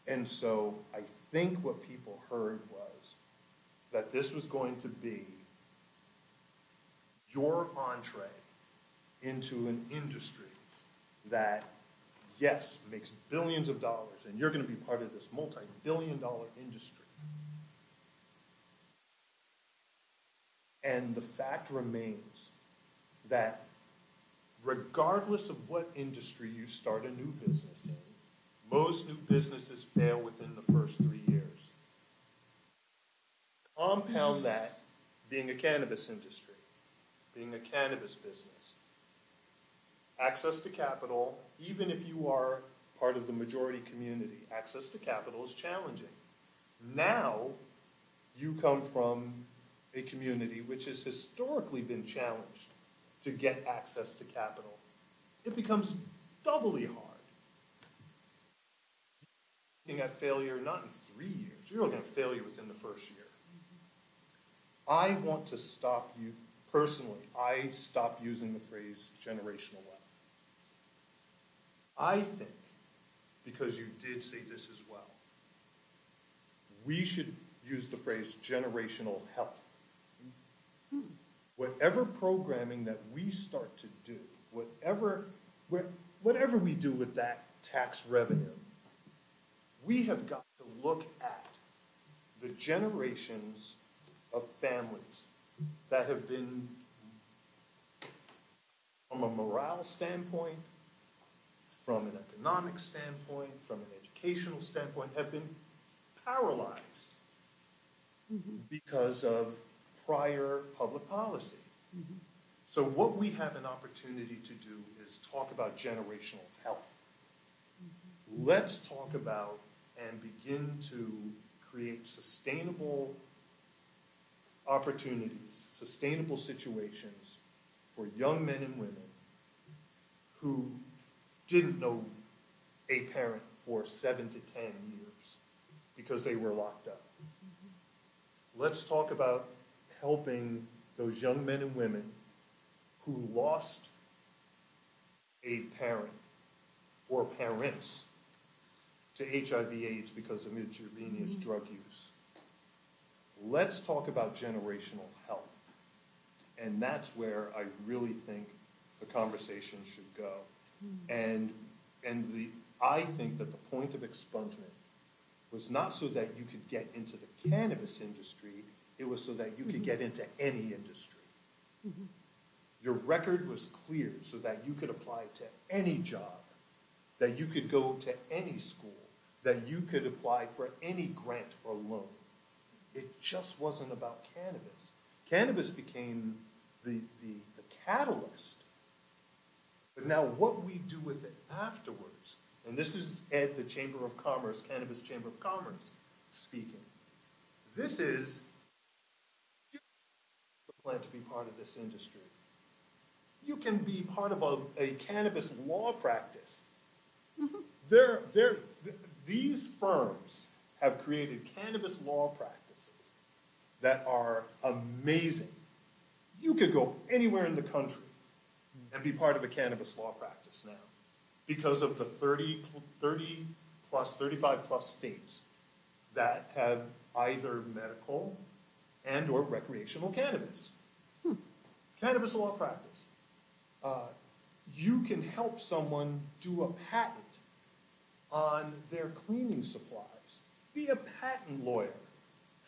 And so I think what people heard was that this was going to be your entree into an industry that, yes, makes billions of dollars, and you're going to be part of this multi-billion-dollar industry. And the fact remains that regardless of what industry you start a new business in, most new businesses fail within the first 3 years. Compound that being a cannabis industry, being a cannabis business. Access to capital, even if you are part of the majority community, access to capital is challenging. Now, you come from a community which has historically been challenged to get access to capital. It becomes doubly hard. You're looking at failure not in 3 years, you're looking at failure within the first year. I want to stop you, personally, I stop using the phrase generational wealth. I think, because you did say this as well, we should use the phrase generational health. Whatever programming that we start to do, whatever we do with that tax revenue, we have got to look at the generations of families that have been from a morale standpoint, from an economic standpoint, from an educational standpoint, have been paralyzed because of prior public policy. So what we have an opportunity to do is talk about generational health. Let's talk about and begin to create sustainable opportunities, sustainable situations for young men and women who didn't know a parent for 7 to 10 years because they were locked up. Let's talk about helping those young men and women who lost a parent or parents to HIV/AIDS because of intravenous drug use. Let's talk about generational health. And that's where I really think the conversation should go. I think that the point of expungement was not so that you could get into the cannabis industry, it was so that you could get into any industry. Your record was cleared so that you could apply to any job, that you could go to any school, that you could apply for any grant or loan. It just wasn't about cannabis. Cannabis became the catalyst. But now what we do with it afterwards, and this is Ed, the Chamber of Commerce, Cannabis Chamber of Commerce speaking. This is the plan to be part of this industry. You can be part of a cannabis law practice. These firms have created cannabis law practices that are amazing. You could go anywhere in the country and be part of a cannabis law practice now because of the 35 plus states that have either medical and or recreational cannabis. Cannabis law practice. You can help someone do a patent on their cleaning supplies. Be a patent lawyer.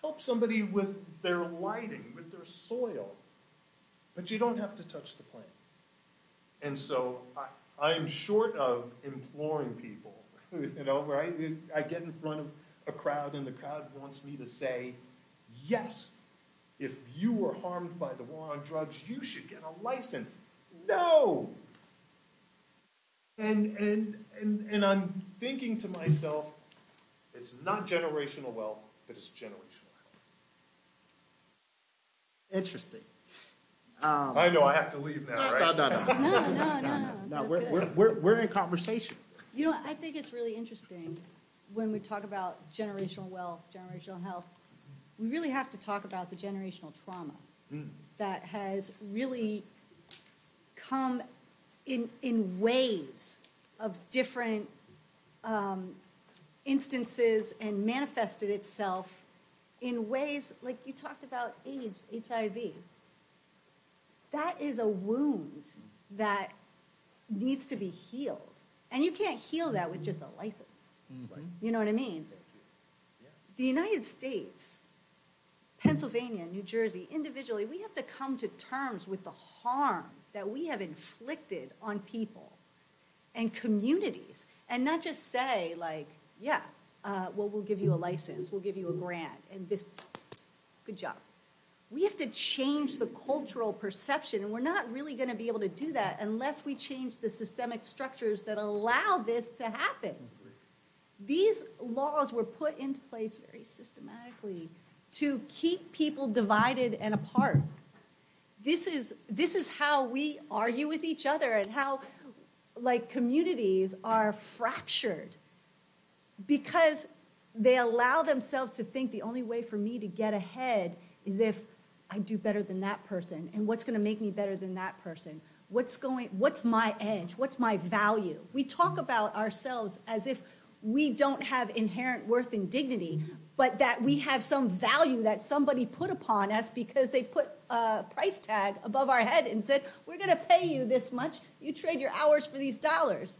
Help somebody with their lighting, with their soil. But you don't have to touch the plant. And so I'm short of imploring people, where I get in front of a crowd and the crowd wants me to say, yes, if you were harmed by the war on drugs, you should get a license. No! And I'm thinking to myself, it's not generational wealth, but it's generational health. Interesting. I know I have to leave now, right? No, That's good. we're in conversation. You know, I think it's really interesting when we talk about generational wealth, generational health. We really have to talk about the generational trauma that has really come in waves of different instances and manifested itself in ways like you talked about AIDS, HIV. That is a wound that needs to be healed. And you can't heal that with just a license. You know what I mean? The United States, Pennsylvania, New Jersey, individually, we have to come to terms with the harm that we have inflicted on people and communities, and not just say, like, well, we'll give you a license, we'll give you a grant, and this, good job. We have to change the cultural perception, and we're not really going to be able to do that unless we change the systemic structures that allow this to happen. These laws were put into place very systematically to keep people divided and apart. This is how we argue with each other and how, like, communities are fractured because they allow themselves to think the only way for me to get ahead is if I do better than that person. And what's going to make me better than that person? What's my edge? What's my value? We talk about ourselves as if we don't have inherent worth and dignity, but that we have some value that somebody put upon us because they put a price tag above our head and said, we're going to pay you this much. You trade your hours for these dollars.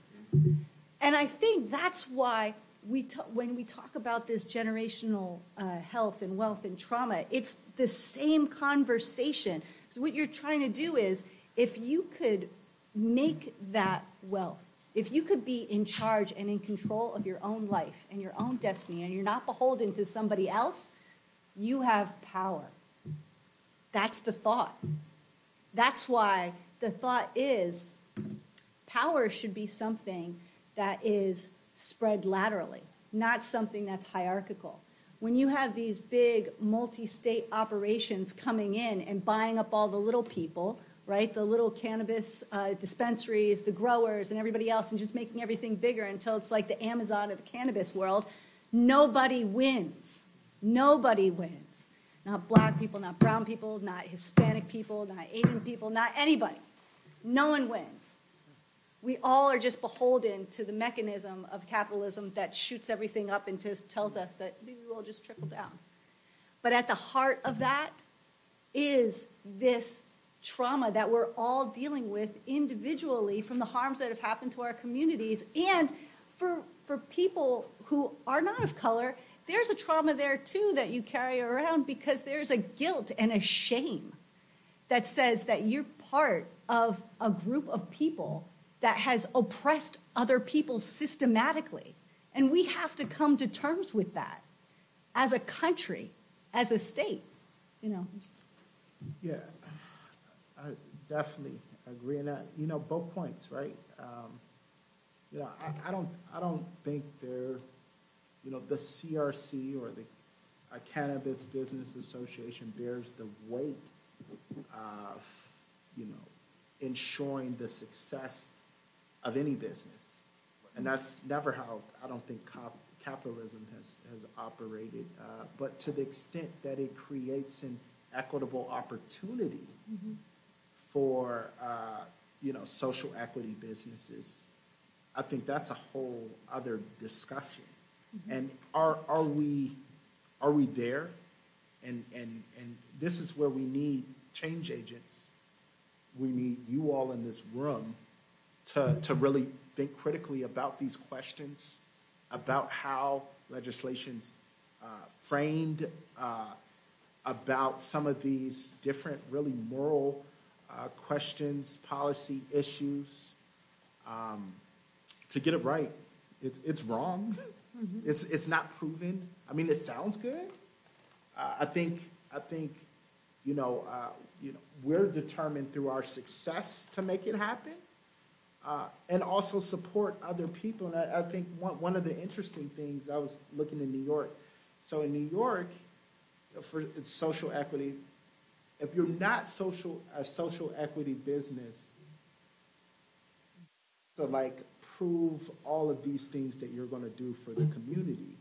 And I think that's why when we talk about this generational health and wealth and trauma, it's the same conversation. So what you're trying to do is, if you could make that wealth. If you could be in charge and in control of your own life and your own destiny, and you're not beholden to somebody else, you have power. That's the thought. That's why the thought is power should be something that is spread laterally, not something that's hierarchical. When you have these big multi-state operations coming in and buying up all the little people, right, the little cannabis dispensaries, the growers, and everybody else, and just making everything bigger until it's like the Amazon of the cannabis world, nobody wins. Nobody wins. Not black people, not brown people, not Hispanic people, not Asian people, not anybody. No one wins. We all are just beholden to the mechanism of capitalism that shoots everything up and just tells us that we will just trickle down. But at the heart of that is this trauma that we're all dealing with individually from the harms that have happened to our communities. And for people who are not of color, there's a trauma there too that you carry around because there's a guilt and a shame that says that you're part of a group of people that has oppressed other people systematically. And we have to come to terms with that as a country, as a state, you know. Yeah, I definitely agree in that. You know, both points, right? You know, I don't think they're, you know, the CRC or the Cannabis Business Association bears the weight of, you know, ensuring the success of any business. And that's never how, I don't think, capitalism has operated. But to the extent that it creates an equitable opportunity for, you know, social equity businesses, I think that's a whole other discussion. And are we there? And this is where we need change agents. We need you all in this room to really think critically about these questions, about how legislation's framed, about some of these different really moral questions, policy issues, to get it right. It's wrong. It's not proven. I mean, it sounds good. I think you know we're determined through our success to make it happen, and also support other people. And I think one of the interesting things, I was looking in New York. So in New York, for it's social equity, if you're not a social equity business, to like prove all of these things that you're going to do for the community.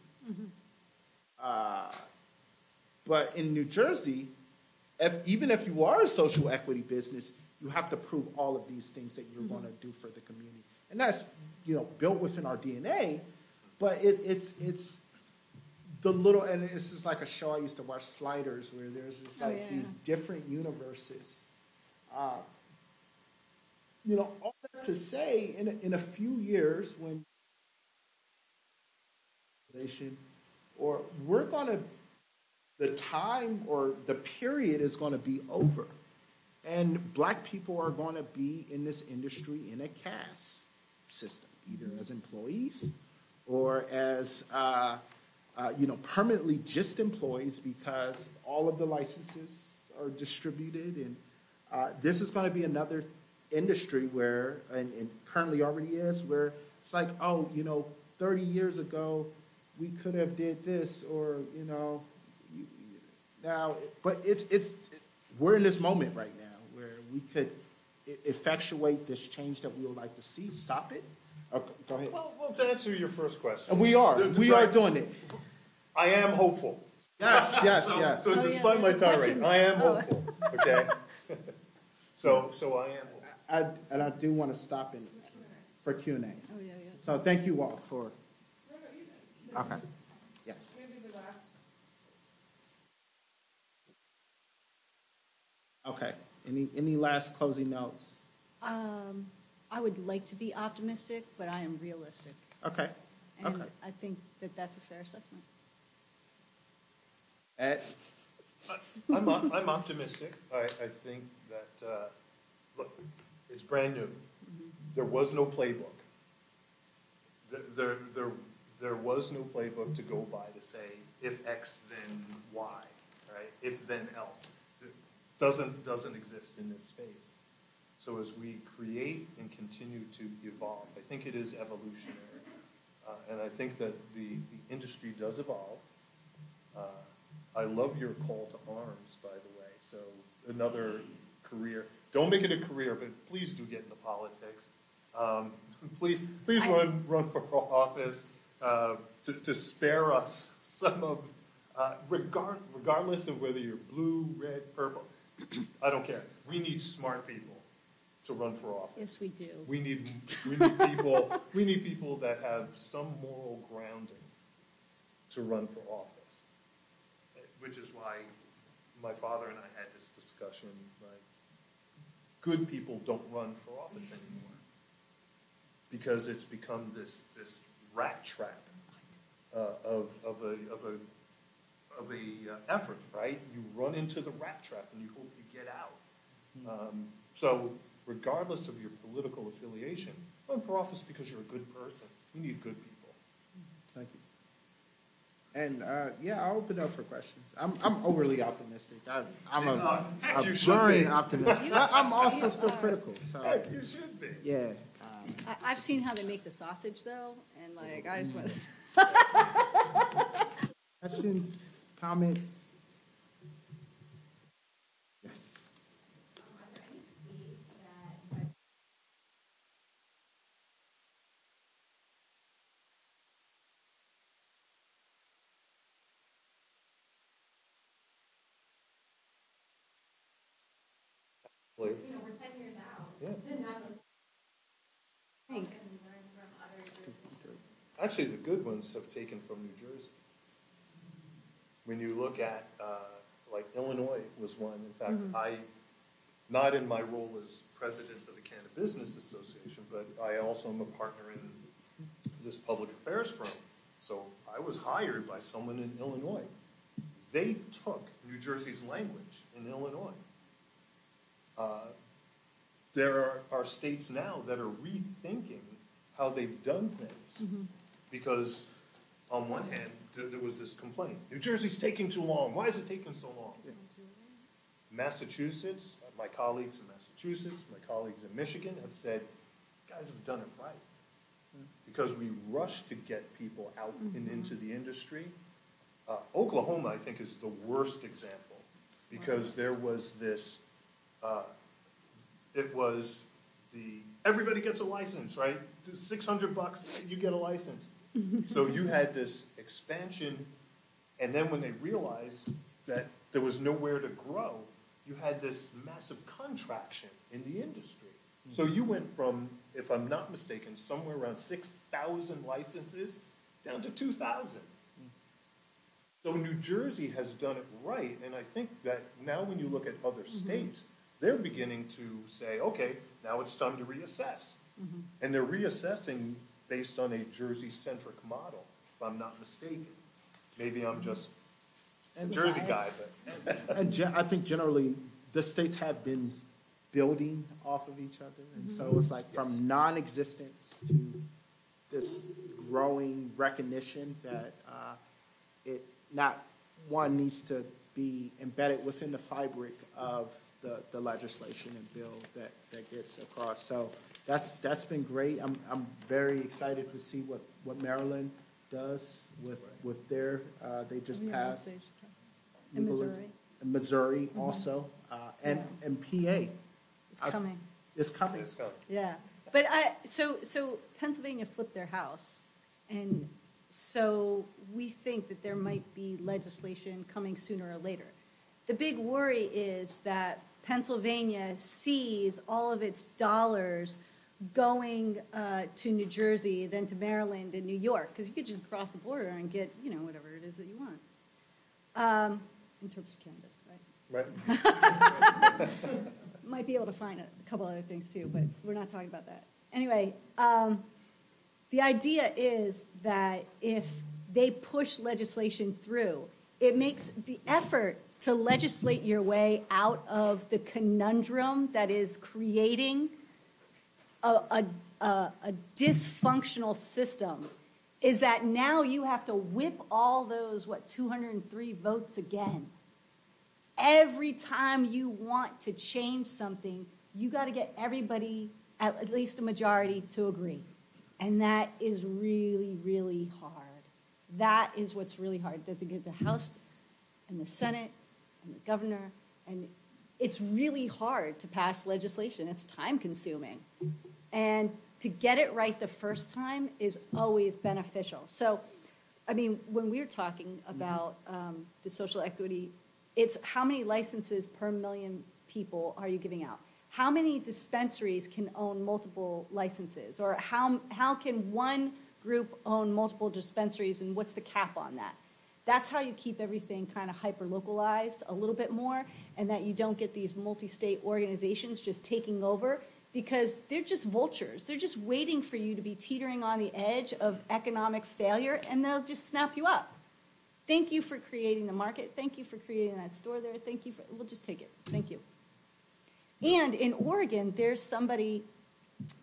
But in New Jersey, even if you are a social equity business, you have to prove all of these things that you're going to do for the community. And that's, you know, built within our DNA, but it's the little, and it's just like a show I used to watch, Sliders, where there's just like these different universes. You know, all that to say, in a few years, when or we're going to, the time or the period is going to be over, and black people are going to be in this industry in a caste system, either as employees or as you know, permanently just employees, because all of the licenses are distributed, and this is going to be another industry where, and currently already is, where it's like, oh, you know, 30 years ago we could have did this, or, you know, now, but we're in this moment right now where we could effectuate this change that we would like to see. Stop it. Okay, go ahead. Well, to answer your first question. And we are doing it. I am hopeful. Yes, yes. So despite my tirade, I am hopeful, okay? So I am hopeful. And I do want to stop in for Q&A. Oh, yeah. So thank you all for. Okay. Yes. Okay. Any last closing notes? I would like to be optimistic, but I am realistic. Okay. And Okay. I think that that's a fair assessment. Ed? I'm optimistic. I think that, look, it's brand new. There was no playbook. There was no playbook to go by to say, if X, then Y, right? If, then else. It doesn't exist in this space. So as we create and continue to evolve, I think it is evolutionary. And I think that the industry does evolve. I love your call to arms, by the way. So another career. Don't make it a career, but please do get into politics. Please run for office to spare us some of, regardless of whether you're blue, red, purple. I don't care. We need smart people to run for office. Yes, we do. We need people that have some moral grounding to run for office, which is why my father and I had this discussion. Like, good people don't run for office anymore because it's become this rat trap of a effort, right? You run into the rat trap and you hope you get out. So regardless of your political affiliation, run for office because you're a good person. We need good people. Thank you. And yeah, I'll open up for questions. I'm overly optimistic. I'm a You should very be. optimistic. But I'm also still critical. So Heck, you should be. yeah. I've seen how they make the sausage, though, and like I just went. Questions, comments? Yes. We're 10 years out. Yeah. To not Think. learn from others. Actually, the good ones have taken from New Jersey. When you look at, like Illinois was one. In fact, not in my role as president of the Canada Business Association, but I also am a partner in this public affairs firm. So I was hired by someone in Illinois. They took New Jersey's language in Illinois. There are states now that are rethinking how they've done things. Because on one hand, there was this complaint. New Jersey's taking too long. Why is it taking so long? Massachusetts, my colleagues in Massachusetts, my colleagues in Michigan have said, you guys have done it right. Because we rushed to get people out and into the industry. Oklahoma, I think, is the worst example. Because there was this, it was everybody gets a license, right? $600, you get a license. So you had this expansion, and then when they realized that there was nowhere to grow, you had this massive contraction in the industry. So you went from, if I'm not mistaken, somewhere around 6,000 licenses down to 2,000. So New Jersey has done it right, and I think that now when you look at other states, they're beginning to say, okay, now it's time to reassess. And they're reassessing based on a Jersey-centric model, if I'm not mistaken. Maybe I'm just a Jersey guy, but. And I think generally the states have been building off of each other. And so it's like from non-existence to this growing recognition that it not one needs to be embedded within the fabric of the legislation and bill that gets across. So that's been great. I'm very excited to see what Maryland does with their, they just passed. In legalism. Missouri. And Missouri also, and PA. It's coming. It's coming. It's coming. Yeah, but so Pennsylvania flipped their house, and so we think that there might be legislation coming sooner or later. The big worry is that Pennsylvania sees all of its dollars going to New Jersey, then to Maryland and New York, because you could just cross the border and get, whatever it is that you want. In terms of cannabis, right? Right? Might be able to find a couple other things too, but we're not talking about that. Anyway, the idea is that if they push legislation through, it makes the effort to legislate your way out of the conundrum that is creating a dysfunctional system is that now you have to whip all those, 203 votes again. Every time you want to change something, you got to get everybody, at least a majority, to agree. And that is really, really hard. That is what's really hard, that to get the House and the Senate and the governor, and it's really hard to pass legislation. It's time consuming. And to get it right the first time is always beneficial. So, I mean, when we were talking about the social equity, it's how many licenses per million people are you giving out? How many dispensaries can own multiple licenses? Or how can one group own multiple dispensaries, and what's the cap on that? That's how you keep everything kind of hyper-localized a little bit more, and that you don't get these multi-state organizations just taking over, because they're just vultures. They're just waiting for you to be teetering on the edge of economic failure, and they'll just snap you up. Thank you for creating the market. Thank you for creating that store there. Thank you for, we'll just take it. Thank you. And in Oregon, there's somebody,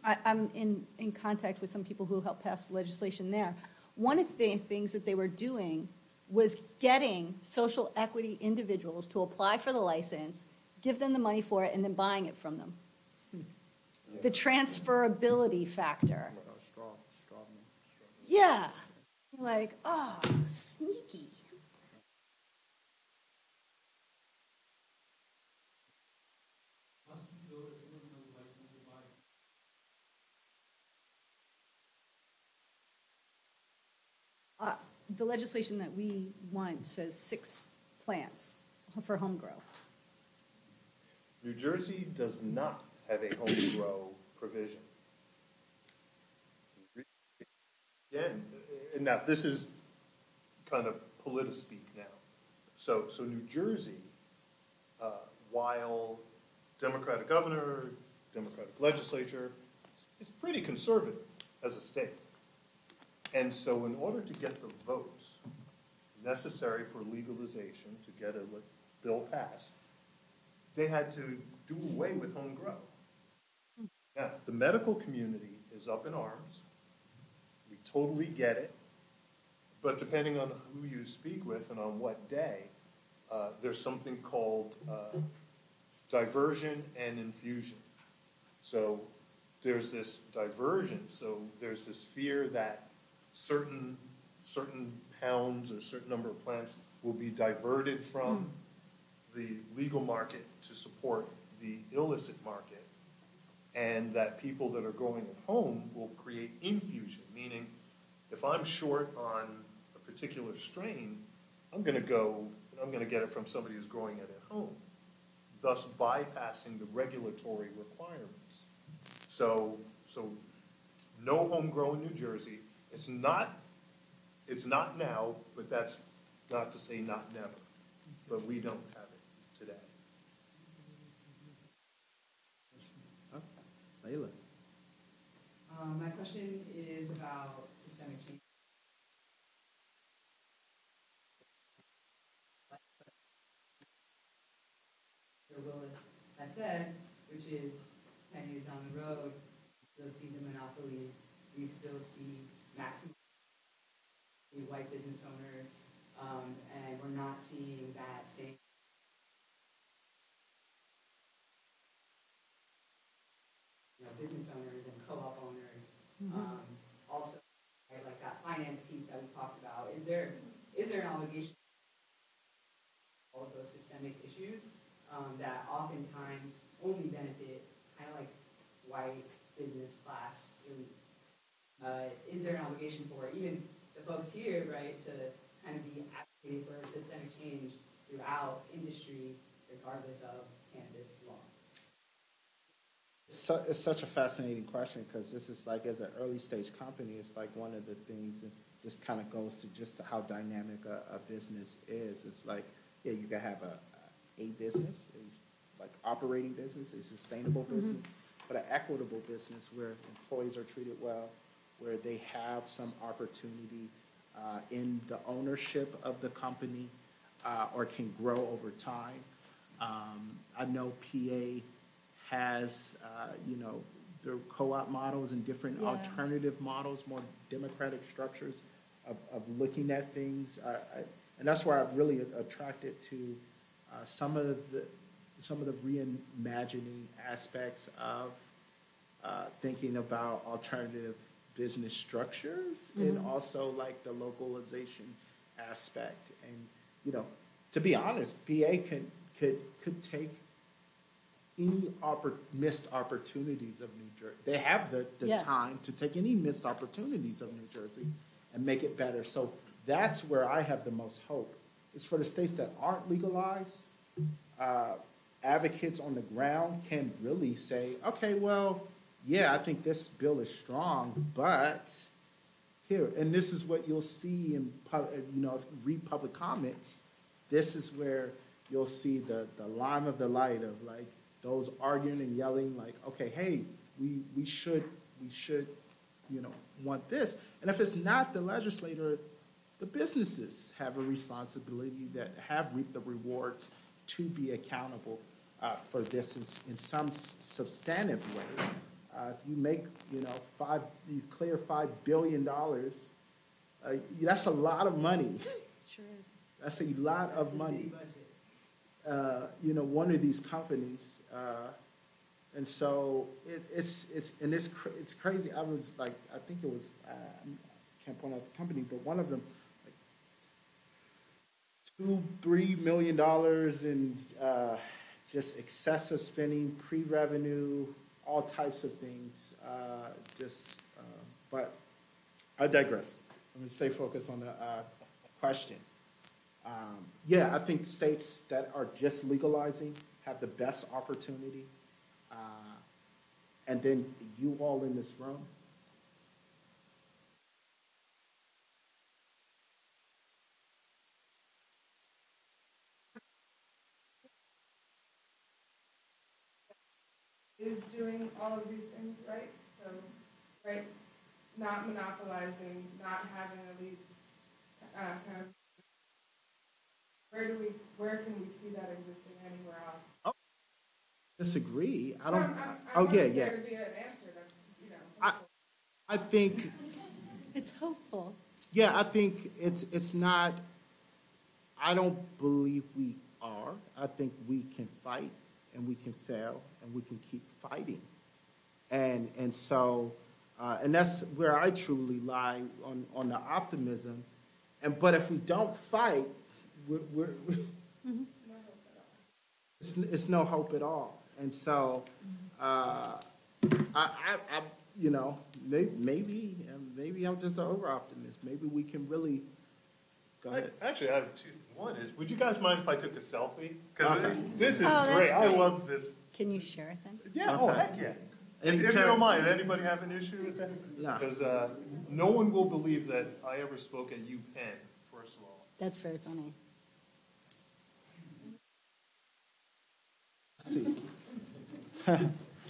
I'm in contact with some people who helped pass legislation there. One of the things that they were doing was getting social equity individuals to apply for the license, give them the money for it, and then buying it from them. The transferability factor. Yeah. Like, oh, sneaky. The legislation that we want says 6 plants for home grow. New Jersey does not have a home grow provision. Again, and now this is kind of politispeak now. So New Jersey, while Democratic governor, Democratic legislature, is pretty conservative as a state. And so in order to get the votes necessary for legalization, to get a bill passed, they had to do away with home grow. Now, the medical community is up in arms. We totally get it. But depending on who you speak with and on what day, there's something called diversion and infusion. So there's this diversion. So there's this fear that certain pounds or certain number of plants will be diverted from the legal market to support the illicit market, and that people that are growing at home will create infusion, meaning if I'm short on a particular strain, I'm going to go and I'm going to get it from somebody who's growing it at home, thus bypassing the regulatory requirements. So no home grow in New Jersey. It's not now, but that's not to say not never. But we don't have it today. Okay. Layla. My question is about systemic change. Willis has said, which is 10 years down the road, you still see the monopolies, you still see maximum white business owners, and we're not seeing that same business owners and co-op owners. Also, right, like that finance piece that we talked about. Is there an obligation all of those systemic issues that oftentimes only benefit kind of like white business class elite? Is there an obligation for even the folks here, right, to kind of be advocating for systemic change throughout industry, regardless of cannabis law? It's such a fascinating question, because this is like, as an early stage company, it's like one of the things that just kind of goes to just how dynamic a business is. It's like, yeah, you can have a business, like operating business, a sustainable business, but an equitable business where employees are treated well, where they have some opportunity in the ownership of the company, or can grow over time. I know PA has, the co-op models and different Yeah. alternative models, more democratic structures of looking at things. And that's where I've really attracted to some of the reimagining aspects of thinking about alternative business structures and also like the localization aspect. And, you know, to be honest, PA could take any missed opportunities of New Jersey. They have the Yeah. time to take any missed opportunities of New Jersey and make it better. So that's where I have the most hope. Is for the states that aren't legalized, advocates on the ground can really say, okay, well, yeah, I think this bill is strong, but here, and this is what you'll see in, you know, if you read public comments, this is where you'll see the line of the light of like those arguing and yelling like, okay, hey, we should, you know, want this. And if it's not the legislator, the businesses have a responsibility that have reaped the rewards to be accountable for this in some substantive way. If you make, you know, you clear $5 billion, that's a lot of money. Sure is. That's a lot of money. You know, one of these companies, and so it's crazy. I was like, I think it was, I can't point out the company, but one of them, like $2-3 million in just excessive spending, pre-revenue, all types of things. But I digress. I'm going to stay focused on the question. Yeah, I think states that are just legalizing have the best opportunity. And then you all in this room. Is doing all of these things right. So, right, not monopolizing, not having elites, kind of. Where can we see that existing anywhere else? Disagree. I No, don't. I'm Oh yeah, not yeah. there to be an answer. That's, you know. I think. It's hopeful. Yeah, I think it's not. I don't believe we are. I think we can fight and we can fail and we can keep fighting, and so and that's where I truly lie on the optimism. But if we don't fight, we're it's no hope at all. And so I you know, maybe I'm just an over optimist. Maybe we can really go ahead. Actually, I have two things. One is, would you guys mind if I took a selfie? Because Okay. this is Oh, that's great. I great. love this. Can you share it then? Yeah, Okay. oh, heck yeah. If you Anytime- don't mind, anybody have an issue with that? No. Because no one will believe that I ever spoke at UPenn, first of all. That's very funny. Let's see.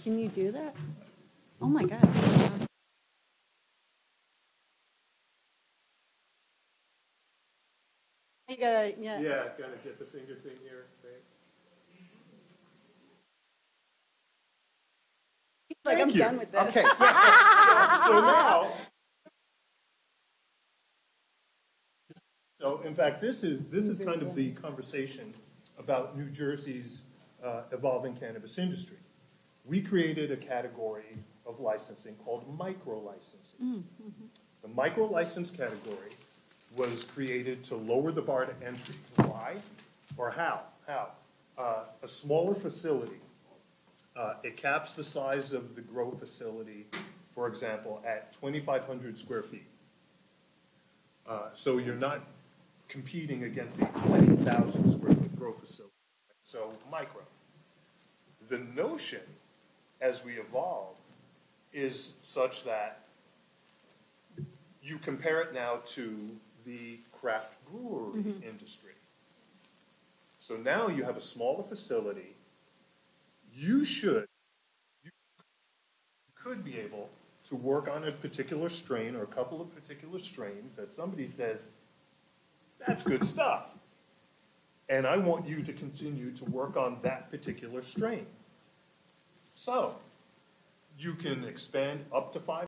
Can you do that? Oh my God. You gotta, yeah. Yeah, gotta get the finger thing here. Right? He's like, I'm Thank you. done with this. Okay. So now, so in fact, this is kind of the conversation about New Jersey's evolving cannabis industry. We created a category of licensing called micro licenses. The micro license category was created to lower the bar to entry. Why? Or how? How? A smaller facility. It caps the size of the grow facility, for example, at 2,500 square feet. So you're not competing against a 20,000 square foot grow facility. So micro. The notion, as we evolve, is such that you compare it now to the craft brewery industry. So now you have a smaller facility. You could be able to work on a particular strain or a couple of particular strains that somebody says, that's good stuff. And I want you to continue to work on that particular strain. So You can expand up to 5